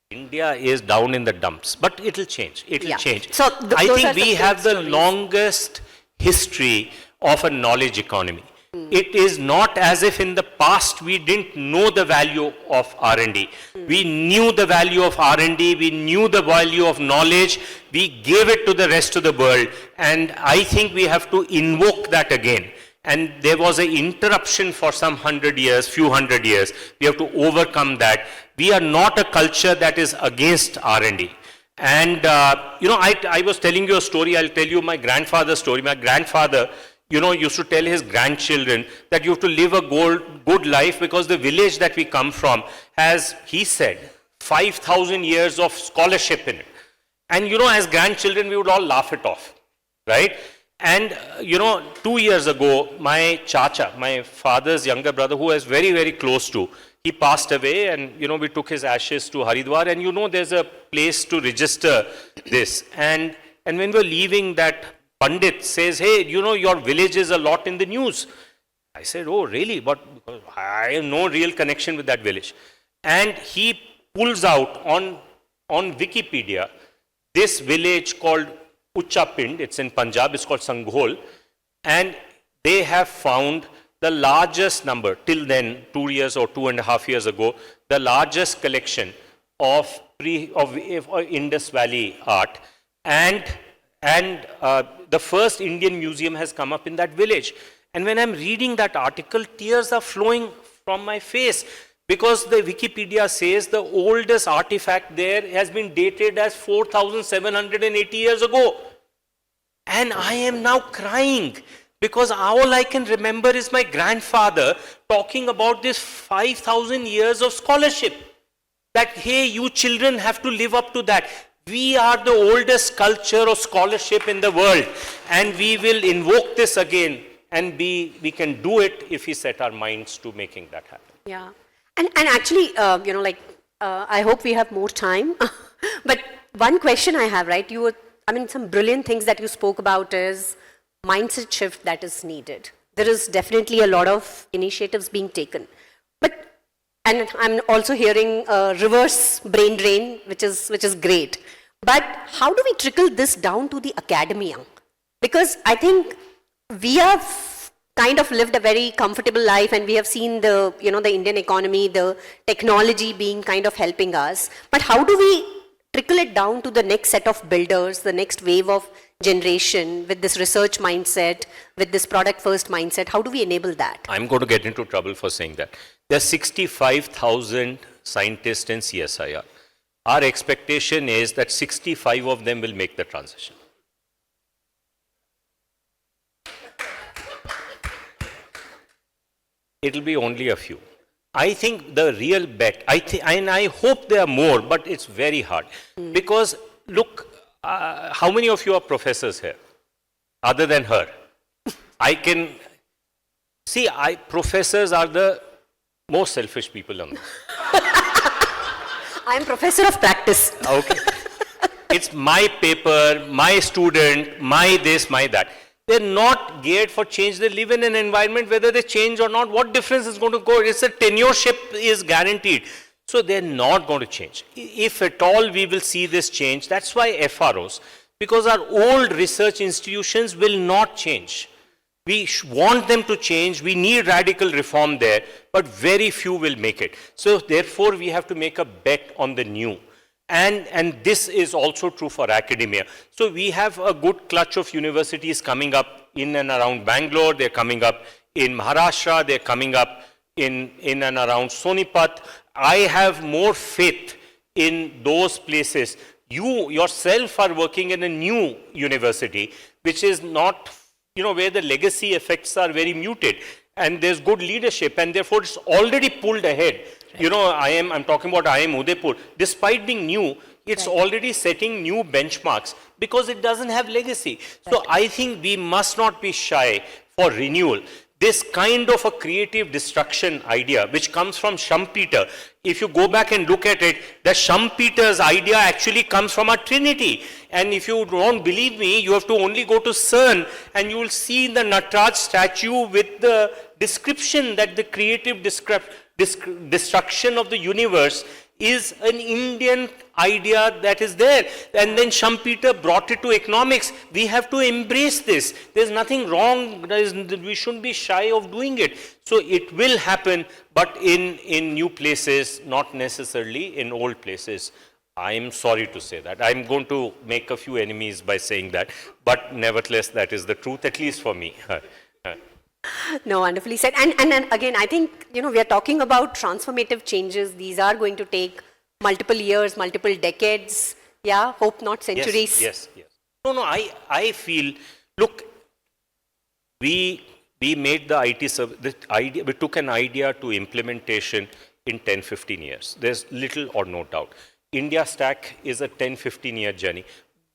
India is down in the dumps, but it'll change. It'll change. So I think we have the longest history of a knowledge economy. It is not as if in the past we didn't know the value of R&D. We knew the value of R&D, we knew the value of knowledge, we gave it to the rest of the world, and I think we have to invoke that again. And there was an interruption for some 100 years, few hundred years. We have to overcome that. We are not a culture that is against R&D. And, I was telling you a story. I'll tell you my grandfather's story. My grandfather, used to tell his grandchildren that you have to live a good life because the village that we come from has, he said, 5,000 years of scholarship in it. And, as grandchildren, we would all laugh it off, right? And, 2 years ago, my chacha, my father's younger brother, who I was very, very close to, he passed away, and, we took his ashes to Haridwar, and, there's a place to register this. And when we're leaving, that Pandit says, hey, your village is a lot in the news. I said, oh, really? But I have no real connection with that village. And he pulls out on Wikipedia this village called Uchapind, it's in Punjab, it's called Sanghol, and they have found the largest number, till then, 2 years or 2.5 years ago, the largest collection of Indus Valley art, and the first Indian museum has come up in that village. And when I'm reading that article, tears are flowing from my face, because the Wikipedia says the oldest artifact there has been dated as 4,780 years ago. And I am now crying, because all I can remember is my grandfather talking about this 5,000 years of scholarship. That, hey, you children have to live up to that. We are the oldest culture of scholarship in the world, and we will invoke this again, and we can do it if we set our minds to making that happen. Yeah. And actually, I hope we have more time. But one question I have, right? Some brilliant things that you spoke about is mindset shift that is needed. There is definitely a lot of initiatives being taken. And I'm also hearing reverse brain drain, which is great. But how do we trickle this down to the academia? Because I think we have kind of lived a very comfortable life, and we have seen the Indian economy, the technology being kind of helping us. But how do we trickle it down to the next set of builders, the next wave of generation with this research mindset, with this product first mindset? How do we enable that? I'm going to get into trouble for saying that. There are 65,000 scientists in CSIR. Our expectation is that 65 of them will make the transition. It'll be only a few. I think the real bet, and I hope there are more, but it's very hard. Because, look, how many of you are professors here, other than her? Professors are the most selfish people on this. I'm professor of practice. Okay. It's my paper, my student, my this, my that. They're not geared for change. They live in an environment, whether they change or not, what difference is going to go? It's a tenureship is guaranteed. So they're not going to change. If at all we will see this change, that's why FROs, because our old research institutions will not change. We want them to change. We need radical reform there, but very few will make it. So therefore, we have to make a bet on the new. And this is also true for academia. So we have a good clutch of universities coming up in and around Bangalore. They're coming up in Maharashtra. They're coming up in and around Sonipat. I have more faith in those places. You yourself are working in a new university, which is not, where the legacy effects are very muted. And there's good leadership, and therefore it's already pulled ahead. I'm talking about IIM Udaipur. Despite being new, it's already setting new benchmarks because it doesn't have legacy. So I think we must not be shy for renewal. This kind of a creative destruction idea, which comes from Schumpeter, if you go back and look at it, the Schumpeter's idea actually comes from a trinity. And if you don't believe me, you have to only go to CERN and you will see the Nataraj statue with the description that the creative destruction of the universe is an Indian idea that is there. And then Schumpeter brought it to economics. We have to embrace this. There's nothing wrong. We shouldn't be shy of doing it. So it will happen, but in new places, not necessarily in old places. I'm sorry to say that. I'm going to make a few enemies by saying that, but nevertheless, that is the truth, at least for me. No, wonderfully said. And again, I think, we are talking about transformative changes. These are going to take multiple years, multiple decades. Yeah, hope not centuries. Yes. No, I feel, look, we made the IT service, we took an idea to implementation in 10, 15 years. There's little or no doubt. India Stack is a 10, 15-year journey.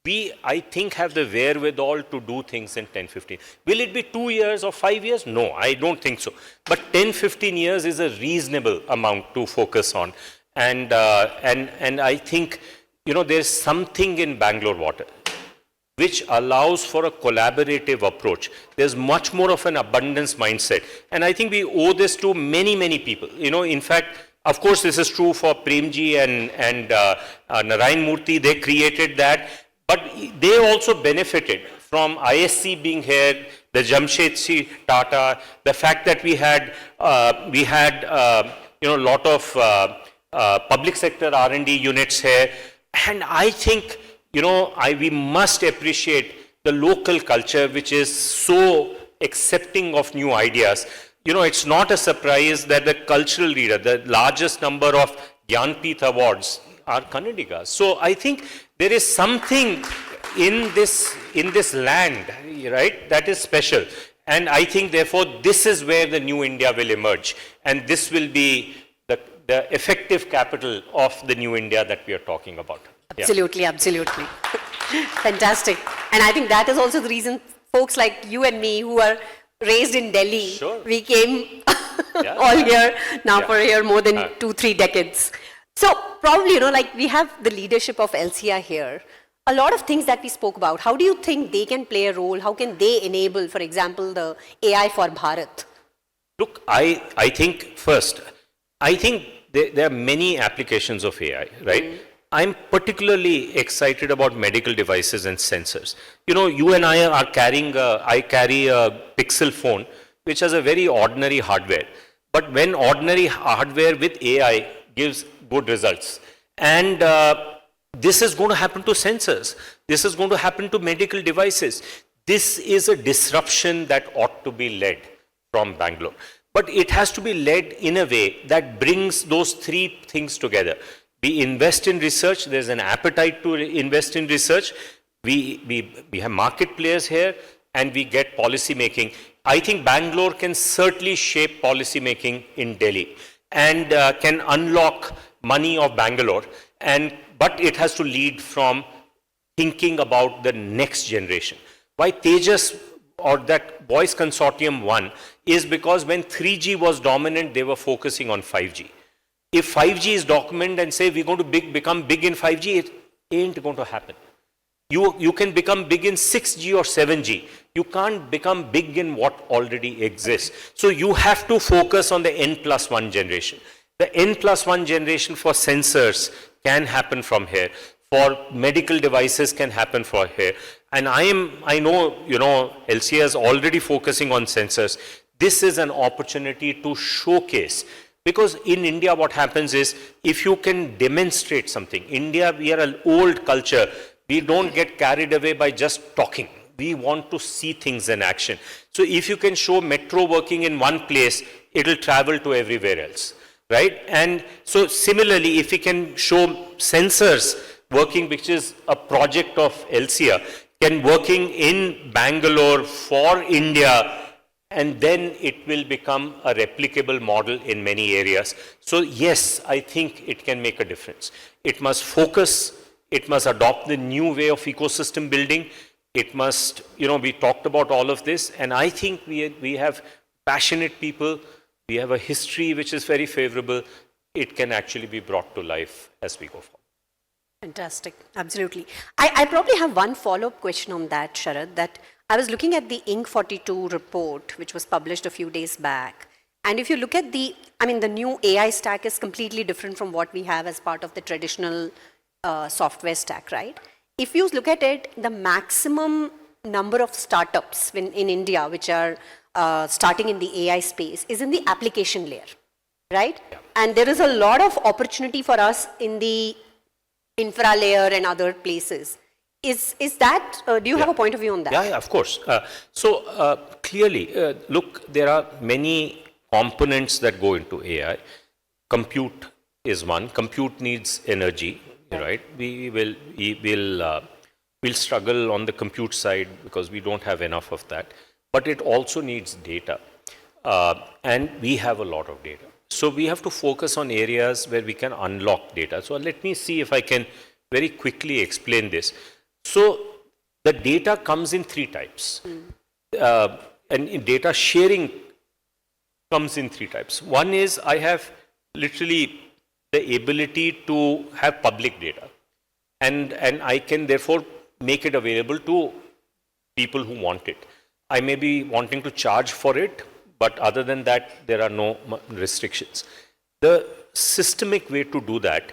We, I think, have the wherewithal to do things in 10, 15. Will it be 2 years or 5 years? No, I don't think so. But 10, 15 years is a reasonable amount to focus on. And I think, there's something in Bangalore water which allows for a collaborative approach. There's much more of an abundance mindset. And I think we owe this to many, many people. In fact, of course, this is true for Premji and Narayan Murthy. They created that. But they also benefited from ISC being here, the Jamshedji Tata, the fact that we had a lot of public sector R&D units here. And I think, we must appreciate the local culture, which is so accepting of new ideas. It's not a surprise that the cultural leader, the largest number of Gyanpith awards are Kannadigas. So I think there is something in this land, right, that is special. And I think, therefore, this is where the new India will emerge. And this will be the effective capital of the new India that we are talking about. Absolutely. Fantastic. And I think that is also the reason folks like you and me who are raised in Delhi, sure, we came all here now for here more than 2-3 decades. So probably, we have the leadership of ELCIA here. A lot of things that we spoke about, how do you think they can play a role? How can they enable, for example, the AI for Bharat? Look, I think first, there are many applications of AI, right? I'm particularly excited about medical devices and sensors. You and I are I carry a Pixel phone, which has a very ordinary hardware. But when ordinary hardware with AI gives good results, and this is going to happen to sensors. This is going to happen to medical devices. This is a disruption that ought to be led from Bangalore. But it has to be led in a way that brings those three things together. We invest in research. There's an appetite to invest in research. We have market players here, and we get policy making. I think Bangalore can certainly shape policy making in Delhi and can unlock money of Bangalore. But it has to lead from thinking about the next generation. Why Tejas or that Voice Consortium won is because when 3G was dominant, they were focusing on 5G. If 5G is dominant and say we're going to become big in 5G, it ain't going to happen. You can become big in 6G or 7G. You can't become big in what already exists. So you have to focus on the N+1 generation. The N+1 generation for sensors can happen from here. For medical devices can happen from here. And I know, ELCIA is already focusing on sensors. This is an opportunity to showcase. Because in India, what happens is, if you can demonstrate something, India, we are an old culture. We don't get carried away by just talking. We want to see things in action. So if you can show metro working in one place, it'll travel to everywhere else, right? And so similarly, if we can show sensors working, which is a project of ELCIA, can working in Bangalore for India, and then it will become a replicable model in many areas. So yes, I think it can make a difference. It must focus, it must adopt the new way of ecosystem building. It must, we talked about all of this, and I think we have passionate people, we have a history which is very favorable. It can actually be brought to life as we go forward. Fantastic, absolutely. I probably have one follow-up question on that, Sharad, that I was looking at the Inc. 42 report, which was published a few days back, And if you look at the new AI stack is completely different from what we have as part of the traditional software stack, right? If you look at it, the maximum number of startups in India which are starting in the AI space is in the application layer, right? Yeah. And there is a lot of opportunity for us in the infra layer and other places. Is that, do you have a point of view on that? Yeah, of course. Clearly, look, there are many components that go into AI. Compute is one. Compute needs energy, right? We'll struggle on the compute side because we don't have enough of that. But it also needs data. And we have a lot of data. So we have to focus on areas where we can unlock data. So let me see if I can very quickly explain this. So the data comes in three types. And in data sharing comes in three types. One is I have literally the ability to have public data. And I can therefore make it available to people who want it. I may be wanting to charge for it, but other than that, there are no restrictions. The systemic way to do that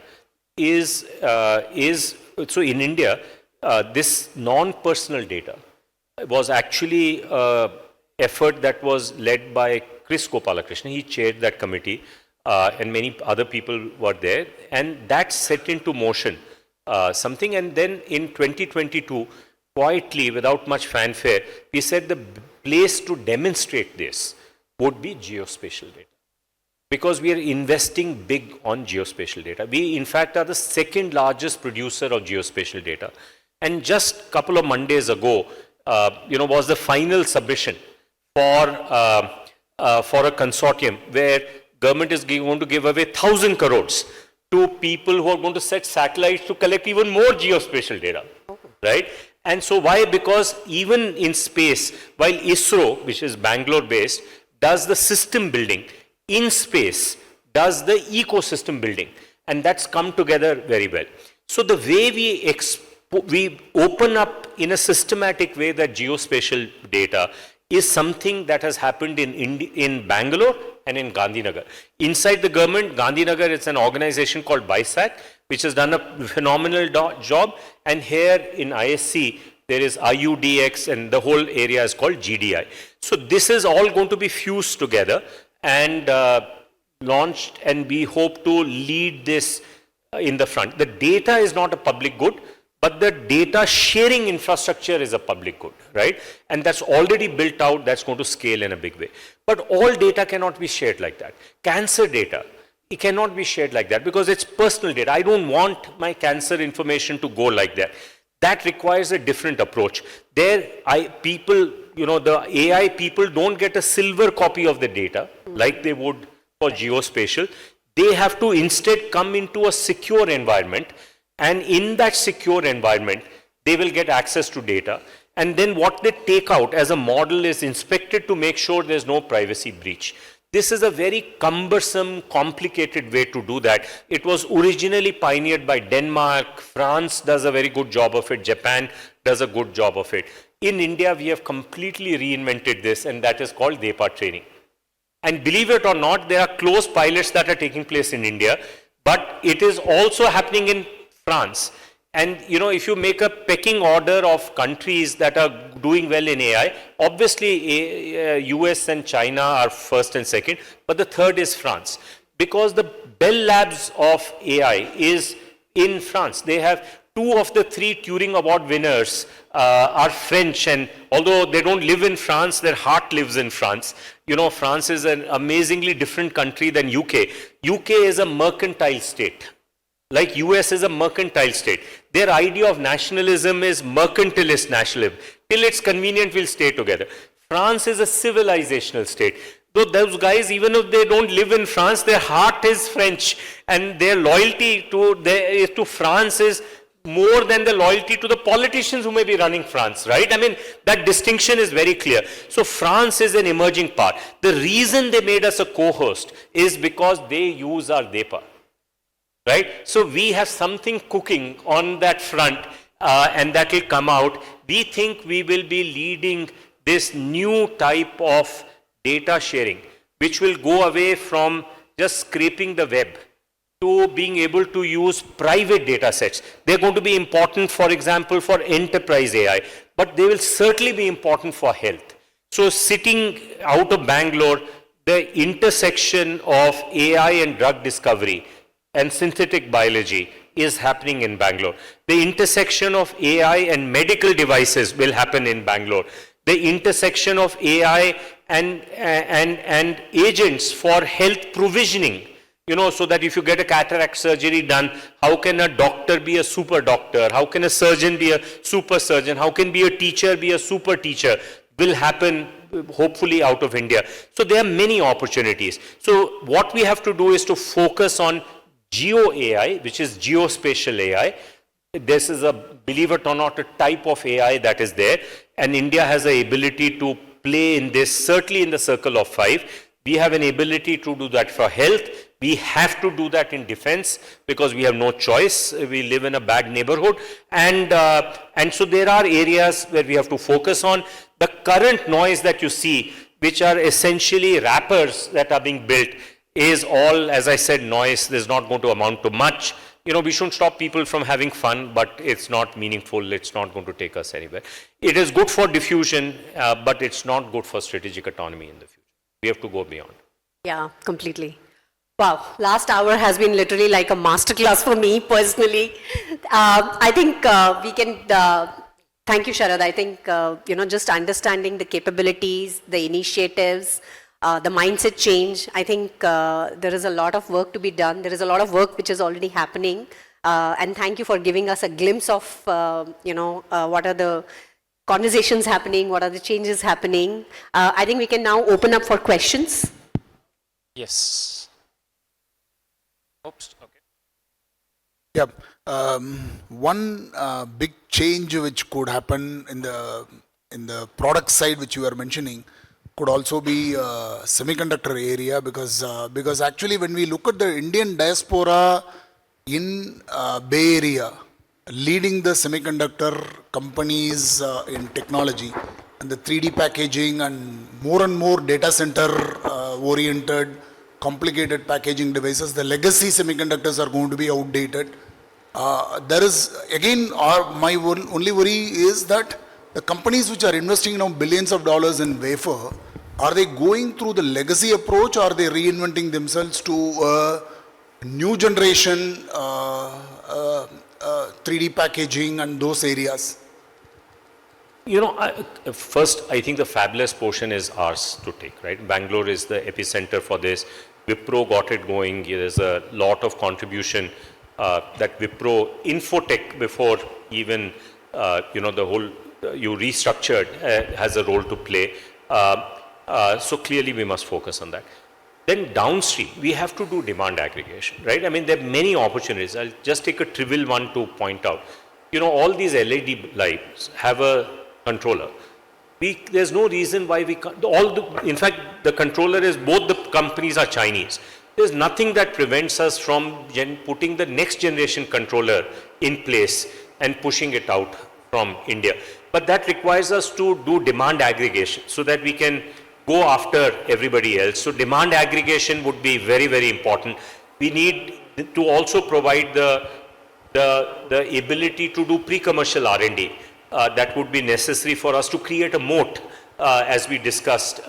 is so in India, this non-personal data was actually an effort that was led by Chris Gopalakrishnan. He chaired that committee, and many other people were there, and that set into motion something. And then in 2022, quietly, without much fanfare, we said the place to demonstrate this would be geospatial data. Because we are investing big on geospatial data. We, in fact, are the second largest producer of geospatial data. And just a couple of Mondays ago, was the final submission for a consortium where government is going to give away 1,000 crores to people who are going to set satellites to collect even more geospatial data, right? And so why? Because even in space, while ISRO, which is Bangalore based, does the system building, in space, does the ecosystem building. And that's come together very well. So the way we open up in a systematic way that geospatial data is something that has happened in Bangalore and in Gandhinagar. Inside the government, Gandhinagar, it's an organization called BISAC, which has done a phenomenal job. And here in ISC, there is IUDX, and the whole area is called GDI. So this is all going to be fused together and launched, and we hope to lead this in the front. The data is not a public good, but the data sharing infrastructure is a public good, right? And that's already built out, that's going to scale in a big way. But all data cannot be shared like that. Cancer data, it cannot be shared like that because it's personal data. I don't want my cancer information to go like that. That requires a different approach. The AI people don't get a silver copy of the data like they would for geospatial. They have to instead come into a secure environment, and in that secure environment, they will get access to data. And then what they take out as a model is inspected to make sure there's no privacy breach. This is a very cumbersome, complicated way to do that. It was originally pioneered by Denmark. France does a very good job of it. Japan does a good job of it. In India, we have completely reinvented this, and that is called DEPA training. And believe it or not, there are close pilots that are taking place in India, but it is also happening in France. And if you make a pecking order of countries that are doing well in AI, obviously US and China are first and second, but the third is France. Because the Bell Labs of AI is in France. They have 2 of the 3 Turing Award winners are French, and although they don't live in France, their heart lives in France. France is an amazingly different country than UK. UK is a mercantile state. Like US is a mercantile state. Their idea of nationalism is mercantilist nationalism. Till it's convenient, we'll stay together. France is a civilizational state. Though those guys, even if they don't live in France, their heart is French. And their loyalty to France is more than the loyalty to the politicians who may be running France, right? I mean, that distinction is very clear. So France is an emerging part. The reason they made us a co-host is because they use our DEPA. Right? So we have something cooking on that front, and that will come out. We think we will be leading this new type of data sharing. which will go away from just scraping the web to being able to use private data sets. They're going to be important, for example, for enterprise AI, but they will certainly be important for health. So sitting out of Bangalore, the intersection of AI and drug discovery and synthetic biology is happening in Bangalore. The intersection of AI and medical devices will happen in Bangalore. The intersection of AI and agents for health provisioning, so that if you get a cataract surgery done, how can a doctor be a super doctor? How can a surgeon be a super surgeon? How can be a teacher be a super teacher? Will happen hopefully out of India. So there are many opportunities. So what we have to do is to focus on geo AI, which is geospatial AI. This is believe it or not, a type of AI that is there. And India has the ability to play in this, certainly in the circle of 5. We have an ability to do that for health. We have to do that in defense because we have no choice. We live in a bad neighborhood. And so there are areas where we have to focus on. The current noise that you see, which are essentially wrappers that are being built, is all, as I said, noise. There's not going to amount to much. We shouldn't stop people from having fun, but it's not meaningful. It's not going to take us anywhere. It is good for diffusion, but it's not good for strategic autonomy in the future. We have to go beyond. Yeah, completely. Wow, last hour has been literally like a masterclass for me personally. I think we can, thank you Sharad, I think, just understanding the capabilities, the initiatives, the mindset change, I think there is a lot of work to be done. There is a lot of work which is already happening. And thank you for giving us a glimpse of, what are the conversations happening, what are the changes happening. I think we can now open up for questions. Yes. Oops, okay. Yeah, one big change which could happen in the product side which you are mentioning could also be semiconductor area because actually when we look at the Indian diaspora in Bay Area leading the semiconductor companies in technology and the 3D packaging and more data center oriented complicated packaging devices, the legacy semiconductors are going to be outdated. There is, again, my only worry is that the companies which are investing now billions of dollars in wafer, are they going through the legacy approach or are they reinventing themselves to new generation 3D packaging and those areas? First, I think the fabless portion is ours to take, right? Bangalore is the epicenter for this. Wipro got it going. There's a lot of contribution that Wipro, Infotech, before even, the whole, you restructured, has a role to play. So clearly we must focus on that. Then downstream, we have to do demand aggregation, right? I mean, there are many opportunities. I'll just take a trivial one to point out. All these LED lights have a controller. There's no reason why we can't. In fact, the controller is, both the companies are Chinese. There's nothing that prevents us from putting the next generation controller in place and pushing it out from India. But that requires us to do demand aggregation so that we can go after everybody else. So demand aggregation would be very, very important. We need to also provide the ability to do pre-commercial R&D. That would be necessary for us to create a moat, as we discussed.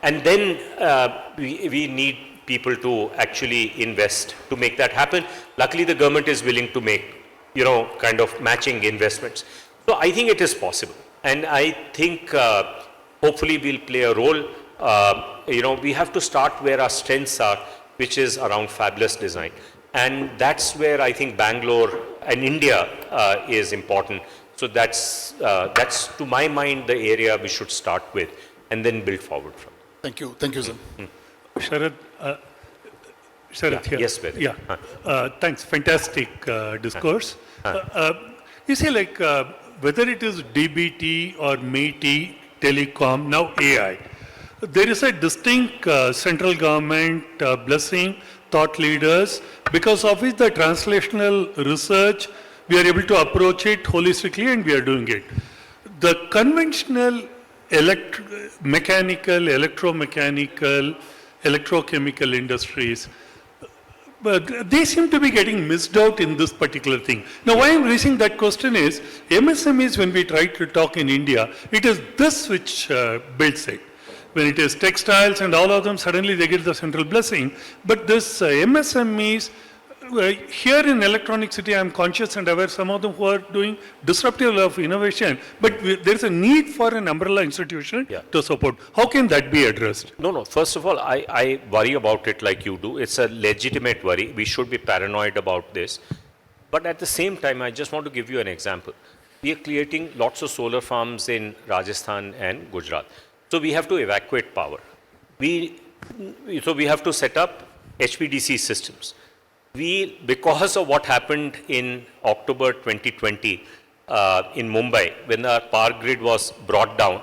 And then we need people to actually invest to make that happen. Luckily, the government is willing to make, kind of matching investments. So I think it is possible. And I think hopefully we'll play a role. We have to start where our strengths are, which is around fabless design. And that's where I think Bangalore and India is important. So that's to my mind the area we should start with and then build forward from. Thank you, sir. Sharad, here. Yes, Ved. Yeah. Thanks. Fantastic discourse. You see, like whether it is DBT or MeitY, telecom, now AI, there is a distinct central government blessing, thought leaders, because of which the translational research, we are able to approach it holistically and we are doing it. The conventional electromechanical, electrochemical industries. But they seem to be getting missed out in this particular thing. Now, why I'm raising that question is, MSMEs, when we try to talk in India, it is this which builds it. When it is textiles and all of them, suddenly they get the central blessing. But this MSMEs, here in Electronic City, I'm conscious and aware some of them who are doing disruptive of innovation, but there's a need for an umbrella institution to support. How can that be addressed? No. First of all, I worry about it like you do. It's a legitimate worry. We should be paranoid about this. But at the same time, I just want to give you an example. We are creating lots of solar farms in Rajasthan and Gujarat. So we have to evacuate power. So we have to set up HVDC systems. Because of what happened in October 2020 in Mumbai, when our power grid was brought down,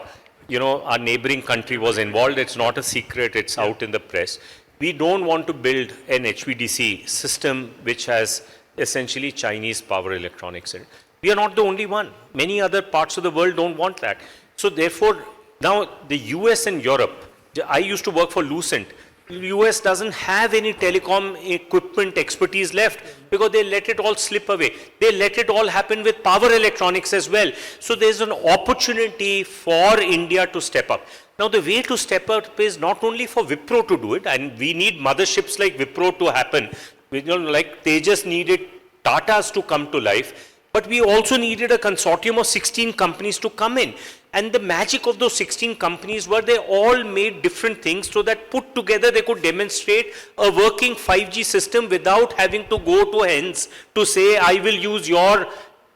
our neighboring country was involved. It's not a secret. It's out in the press. We don't want to build an HVDC system which has essentially Chinese power electronics in it. We are not the only one. Many other parts of the world don't want that. So therefore, now the US and Europe, I used to work for Lucent. US doesn't have any telecom equipment expertise left because they let it all slip away. They let it all happen with power electronics as well. So there's an opportunity for India to step up. Now the way to step up is not only for Wipro to do it, and we need motherships like Wipro to happen. Like Tejas needed Tatas to come to life, but we also needed a consortium of 16 companies to come in. And the magic of those 16 companies were they all made different things so that put together they could demonstrate a working 5G system without having to go to HENS to say, I will use your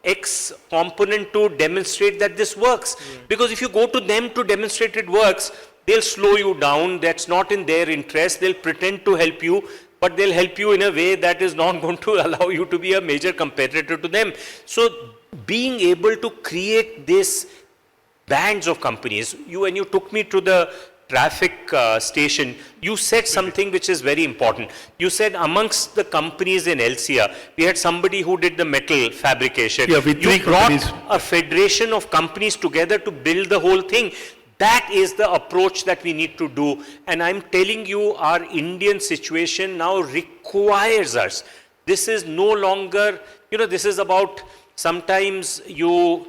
X component to demonstrate that this works. Because if you go to them to demonstrate it works, they'll slow you down. That's not in their interest. They'll pretend to help you, but they'll help you in a way that is not going to allow you to be a major competitor to them. So being able to create this bands of companies. When you took me to the traffic station, you said something which is very important. You said amongst the companies in ELCIA, we had somebody who did the metal fabrication. Yeah, with you brought a federation of companies together to build the whole thing. That is the approach that we need to do. And I'm telling you, our Indian situation now requires us. This is no longer, this is about sometimes you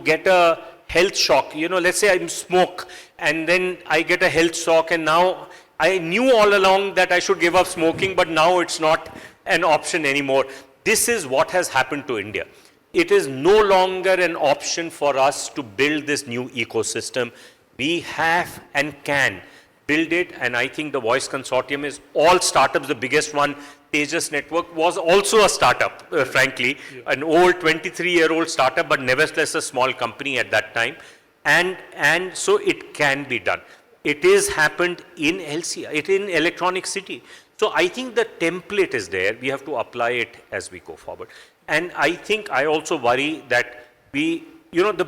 get a health shock. Let's say I smoke and then I get a health shock, and now I knew all along that I should give up smoking, but now it's not an option anymore. This is what has happened to India. It is no longer an option for us to build this new ecosystem. We have and can build it, and I think the Voice Consortium is all startups. The biggest one, Tejas Network, was also a startup, frankly, an old 23-year-old startup, but nevertheless a small company at that time. And so it can be done. It is happened in ELCIA, it in Electronic City. So I think the template is there. We have to apply it as we go forward. And I think I also worry that the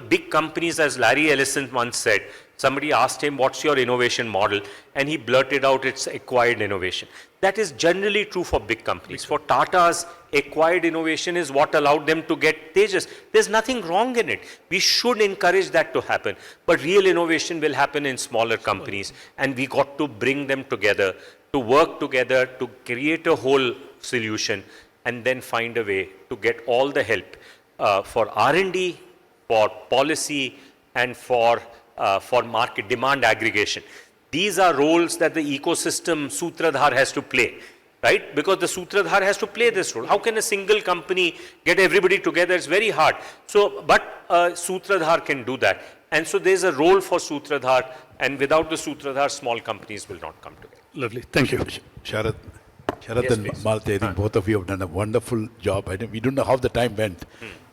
big companies, as Larry Ellison once said, somebody asked him, what's your innovation model? And he blurted out, it's acquired innovation. That is generally true for big companies. For Tata's, acquired innovation is what allowed them to get Tejas. There's nothing wrong in it. We should encourage that to happen. But real innovation will happen in smaller companies. And we got to bring them together, to work together, to create a whole solution, and then find a way to get all the help for R&D, for policy, and for market demand aggregation. These are roles that the ecosystem Sutradhar has to play, right? Because the Sutradhar has to play this role. How can a single company get everybody together? It's very hard. So, but Sutradhar can do that. And so there's a role for Sutradhar, and without the Sutradhar, small companies will not come together. Lovely. Thank you. Sharad Yes, and please. Malthi, I think both of you have done a wonderful job. We don't know how the time went.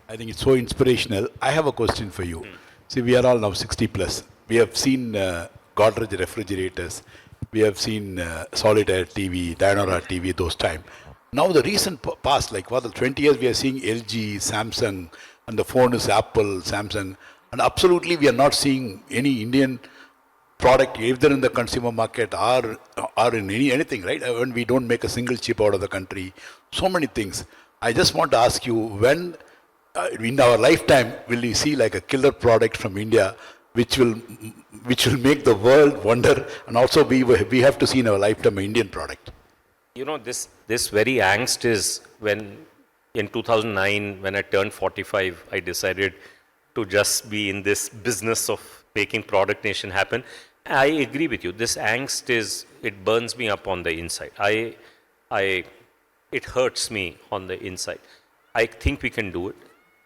I think it's so inspirational. I have a question for you. See, we are all now 60 plus. We have seen Godrej refrigerators. We have seen Solitaire TV, Dianora TV, those time. Now the recent past, like for the 20 years, we are seeing LG, Samsung, and the phone is Apple, Samsung. And absolutely, we are not seeing any Indian product either in the consumer market or in anything, right? When we don't make a single chip out of the country. So many things. I just want to ask you, when in our lifetime will we see like a killer product from India which will make the world wonder, and also we have to see in our lifetime an Indian product. You know, this very angst is when, in 2009, when I turned 45, I decided to just be in this business of making Product Nation happen. I agree with you. This angst it burns me up on the inside. It hurts me on the inside. I think we can do it.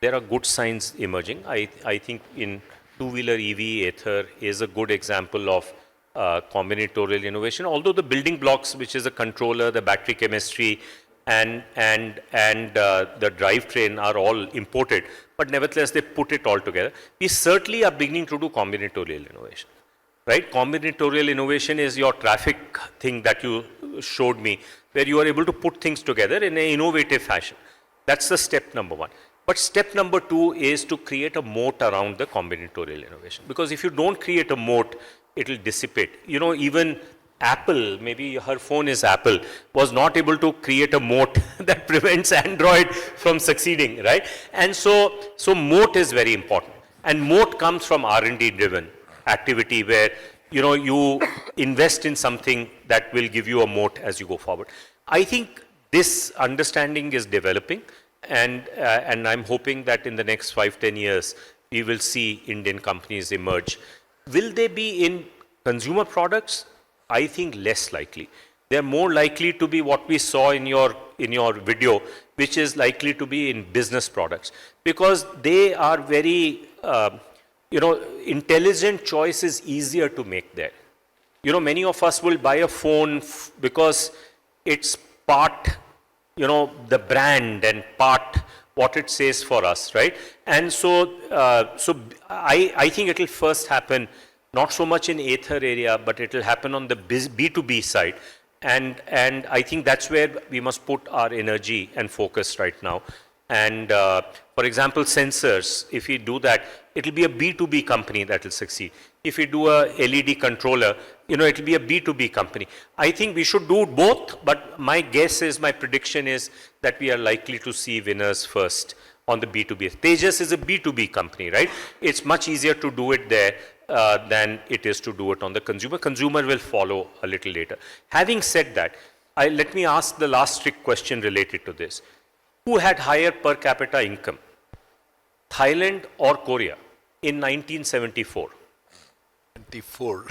There are good signs emerging. I think in two-wheeler EV, Ather is a good example of combinatorial innovation. Although the building blocks, which is a controller, the battery chemistry, and the drivetrain are all imported, but nevertheless they put it all together. We certainly are beginning to do combinatorial innovation, right? Combinatorial innovation is your traffic thing that you showed me, where you are able to put things together in an innovative fashion. That's the step number one. But step number two is to create a moat around the combinatorial innovation. Because if you don't create a moat, it will dissipate. You know, even Apple, maybe her phone is Apple, was not able to create a moat that prevents Android from succeeding, right? And so moat is very important. And moat comes from R&D driven activity where, you know, you invest in something that will give you a moat as you go forward. I think this understanding is developing, and I'm hoping that in the next 5-10 years, we will see Indian companies emerge. Will they be in consumer products? I think less likely. They're more likely to be what we saw in your video, which is likely to be in business products, because they are very, intelligent choice is easier to make there. You know, many of us will buy a phone because it's part, the brand and part what it says for us, right? And so I think it will first happen not so much in Ather area, but it will happen on the B2B side. And I think that's where we must put our energy and focus right now. And for example, sensors, if we do that, it will be a B2B company that will succeed. If we do a LED controller, it will be a B2B company. I think we should do both, but my prediction is that we are likely to see winners first on the B2B. Tejas is a B2B company, right? It's much easier to do it there than it is to do it on the consumer. Consumer will follow a little later. Having said that, let me ask the last trick question related to this. Who had higher per capita income, Thailand or Korea in 1974? 24.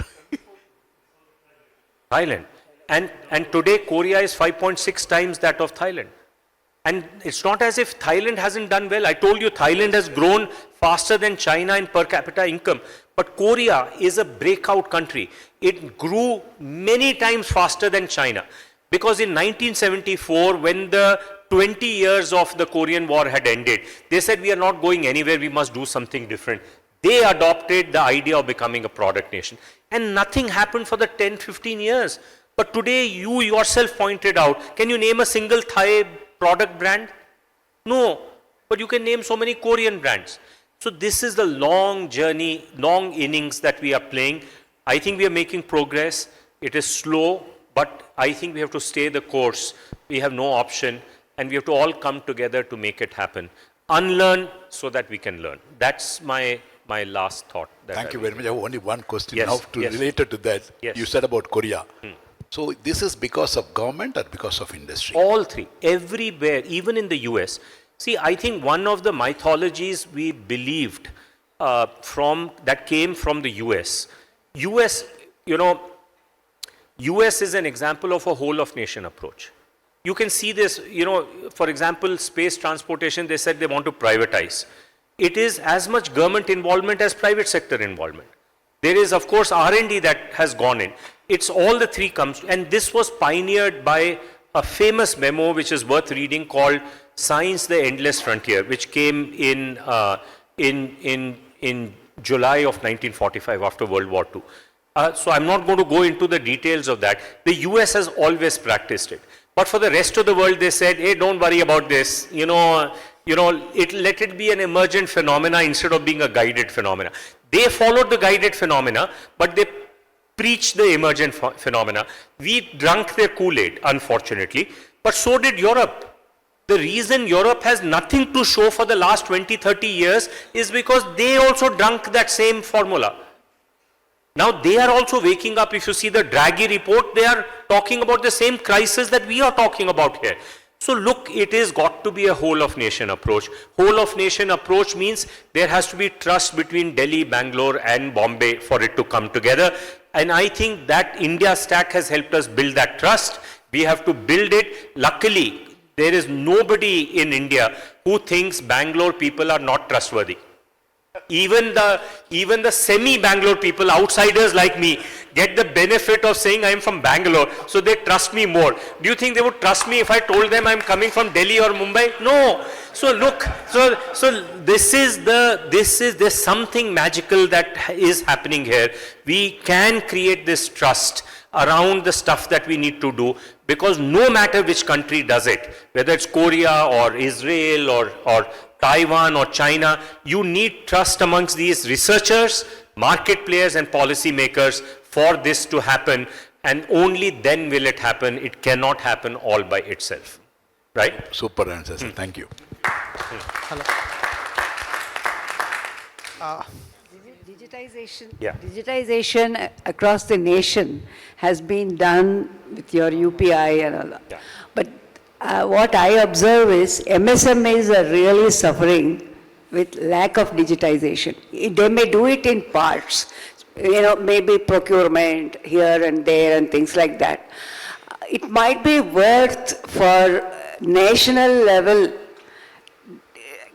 Thailand. And today Korea is 5.6 times that of Thailand. And it's not as if Thailand hasn't done well. I told you Thailand has grown faster than China in per capita income. But Korea is a breakout country. It grew many times faster than China. Because in 1974, when the 20 years of the Korean War had ended, they said, we are not going anywhere, we must do something different. They adopted the idea of becoming a product nation. And nothing happened for the 10-15 years. But today, you yourself pointed out, can you name a single Thai product brand? No. But you can name so many Korean brands. So this is the long journey, long innings that we are playing. I think we are making progress. It is slow, but I think we have to stay the course. We have no option, and we have to all come together to make it happen. Unlearn so that we can learn. That's my last thought. Thank you very much. I have only one question yes, now related to that. Yes. You said about Korea. So this is because of government or because of industry? All three, everywhere, even in the US. See, I think one of the mythologies we believed that came from the US. US is an example of a whole of nation approach. You can see this, for example, space transportation, they said they want to privatize. It is as much government involvement as private sector involvement. There is, of course, R&D that has gone in. It's all the three comes, and this was pioneered by a famous memo which is worth reading called Science, the Endless Frontier, which came in July of 1945 after World War II. So I'm not going to go into the details of that. The US has always practiced it. But for the rest of the world, they said, hey, don't worry about this. Let it be an emergent phenomena instead of being a guided phenomena. They followed the guided phenomena, but they preached the emergent phenomena. We drank their Kool-Aid, unfortunately, but so did Europe. The reason Europe has nothing to show for the last 20-30 years is because they also drank that same formula. Now they are also waking up. If you see the Draghi report, they are talking about the same crisis that we are talking about here. So look, it is got to be a whole of nation approach. Whole of nation approach means there has to be trust between Delhi, Bangalore and Bombay for it to come together. And I think that India Stack has helped us build that trust. We have to build it. Luckily, there is nobody in India who thinks Bangalore people are not trustworthy. Even the semi-Bangalore people, outsiders like me, get the benefit of saying I am from Bangalore, so they trust me more. Do you think they would trust me if I told them I'm coming from Delhi or Mumbai? No. So look, so there's something magical that is happening here. We can create this trust around the stuff that we need to do, because no matter which country does it, whether it's Korea or Israel or Taiwan or China, you need trust amongst these researchers, market players and policy makers for this to happen, and only then will it happen. It cannot happen all by itself, right? Super answer, sir. Thank you. Hello. Digitization across the nation has been done with your UPI and all that. Yeah. But what I observe is MSMEs are really suffering with lack of digitization. They may do it in parts, maybe procurement here and there and things like that. It might be worth for national level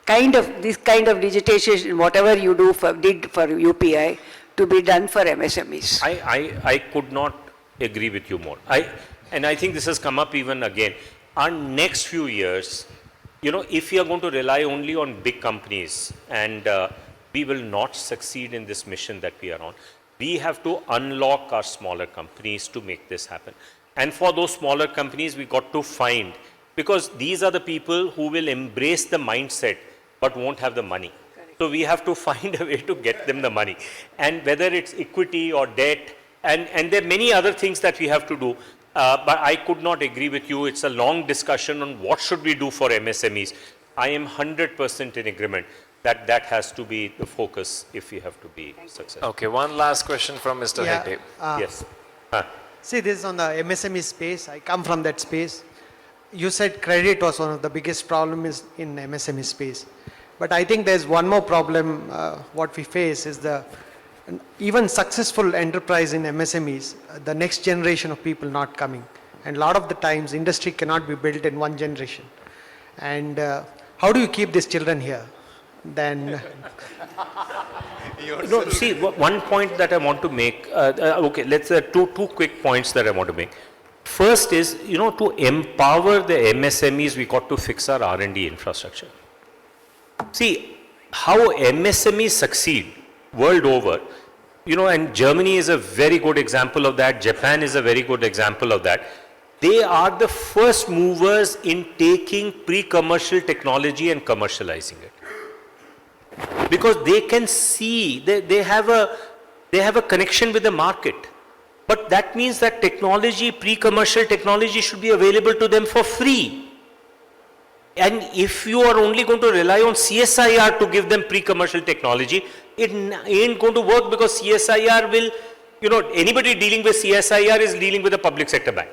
this kind of digitization, whatever you did for UPI, to be done for MSMEs. I could not agree with you more. And I think this has come up even again. Our next few years, if we are going to rely only on big companies, and we will not succeed in this mission that we are on, we have to unlock our smaller companies to make this happen. And for those smaller companies, we got to find, because these are the people who will embrace the mindset but won't have the money. Correct. So we have to find a way to get them the money. And whether it's equity or debt, and there are many other things that we have to do. But I could not agree with you. It's a long discussion on what should we do for MSMEs. I am 100% in agreement that that has to be the focus if we have to be successful. Okay, one last question from Mr. Hegde. Yes. See, this is on the MSME space. I come from that space. You said credit was one of the biggest problems in MSME space. But I think there's one more problem what we face is even successful enterprise in MSMEs, the next generation of people not coming. And a lot of the times, industry cannot be built in one generation. And how do you keep these children here? Then... No, see, one point that I want to make, okay, let's, two quick points that I want to make. First is, to empower the MSMEs, we got to fix our R&D infrastructure. See, how MSMEs succeed world over, and Germany is a very good example of that, Japan is a very good example of that. They are the first movers in taking pre-commercial technology and commercializing it. Because they can see, they have a connection with the market. But that means that technology, pre-commercial technology should be available to them for free. And if you are only going to rely on CSIR to give them pre-commercial technology, it ain't going to work, because CSIR will, anybody dealing with CSIR is dealing with a public sector bank.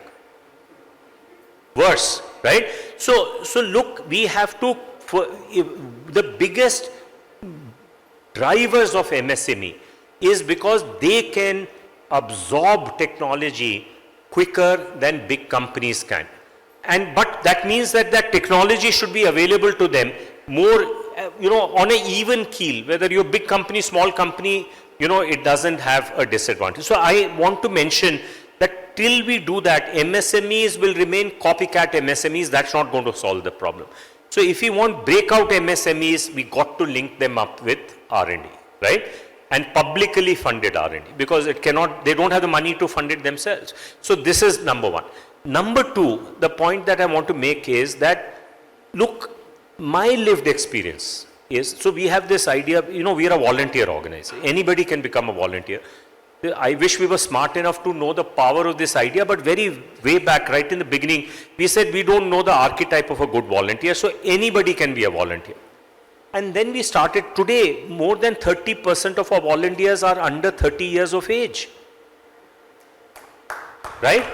Worse, right? So look, we have to, the biggest drivers of MSME is because they can absorb technology quicker than big companies can. But that means that technology should be available to them more, on an even keel, whether you're a big company, small company, it doesn't have a disadvantage. So I want to mention that till we do that, MSMEs will remain copycat MSMEs. That's not going to solve the problem. So if we want breakout MSMEs, we got to link them up with R&D, right? And publicly funded R&D, because they don't have the money to fund it themselves. So this is number one. Number two, the point that I want to make is that, look, my lived experience is, so we have this idea, we are a volunteer organization. Anybody can become a volunteer. I wish we were smart enough to know the power of this idea, but way back, right in the beginning, we said we don't know the archetype of a good volunteer, so anybody can be a volunteer. And then we started, today, more than 30% of our volunteers are under 30 years of age. Right?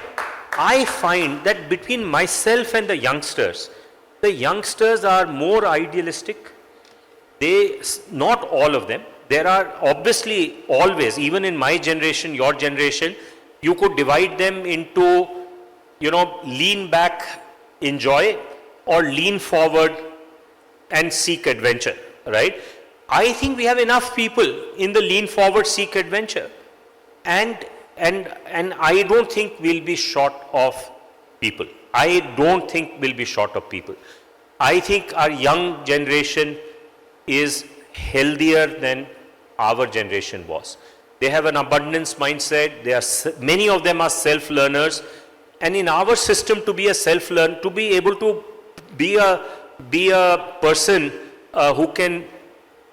I find that between myself and the youngsters are more idealistic. Not all of them. There are obviously always, even in my generation, your generation, you could divide them into, lean back, enjoy, or lean forward and seek adventure, right? I think we have enough people in the lean forward, seek adventure. And I don't think we'll be short of people. I don't think we'll be short of people. I think our young generation is healthier than our generation was. They have an abundance mindset. Many of them are self-learners. And in our system, to be a self-learner, to be able to be a person who can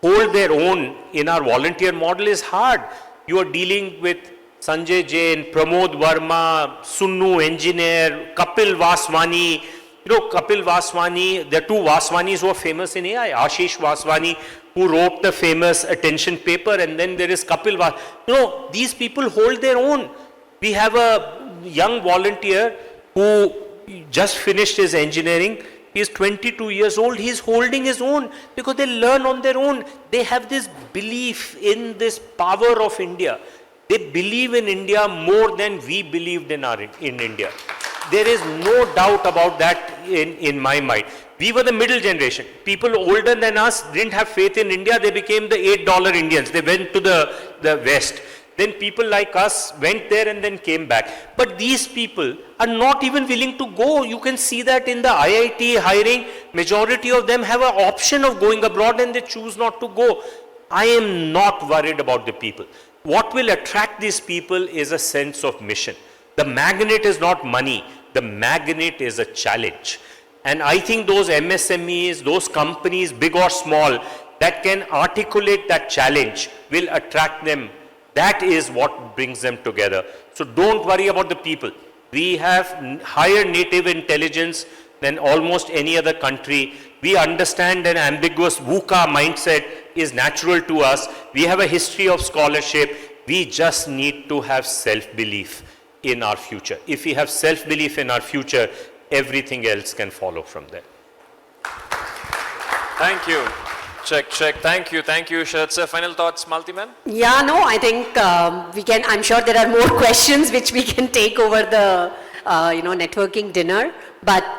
hold their own in our volunteer model is hard. You are dealing with Sanjay Jain, Pramod Verma, Sunnu engineer, Kapil Vaswani. Kapil Vaswani, there are two Vaswanis who are famous in AI. Ashish Vaswani, who wrote the famous attention paper, and then there is Kapil Vaswani. These people hold their own. We have a young volunteer who just finished his engineering. He is 22 years old. He is holding his own because they learn on their own. They have this belief in this power of India. They believe in India more than we believed in India. There is no doubt about that in my mind. We were the middle generation. People older than us didn't have faith in India. They became the $8 Indians. They went to the West. Then people like us went there and then came back. But these people are not even willing to go. You can see that in the IIT hiring. Majority of them have an option of going abroad and they choose not to go. I am not worried about the people. What will attract these people is a sense of mission. The magnet is not money. The magnet is a challenge. And I think those MSMEs, those companies, big or small, that can articulate that challenge will attract them. That is what brings them together. So don't worry about the people. We have higher native intelligence than almost any other country. We understand an ambiguous VUCA mindset is natural to us. We have a history of scholarship. We just need to have self-belief in our future. If we have self-belief in our future, everything else can follow from there. Thank you. Check. Thank you, Sharad sir. Final thoughts, Malthi ma'am? Yeah, no, I think we can, I'm sure there are more questions which we can take over the, networking dinner. But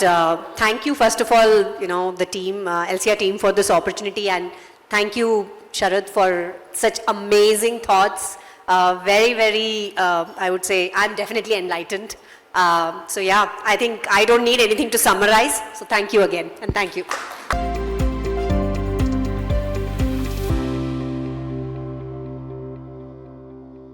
thank you, first of all, the team, ELCIA team for this opportunity. And thank you, Sharad, for such amazing thoughts. Very, very, I would say, I'm definitely enlightened. So yeah, I think I don't need anything to summarize. So thank you again, and thank you.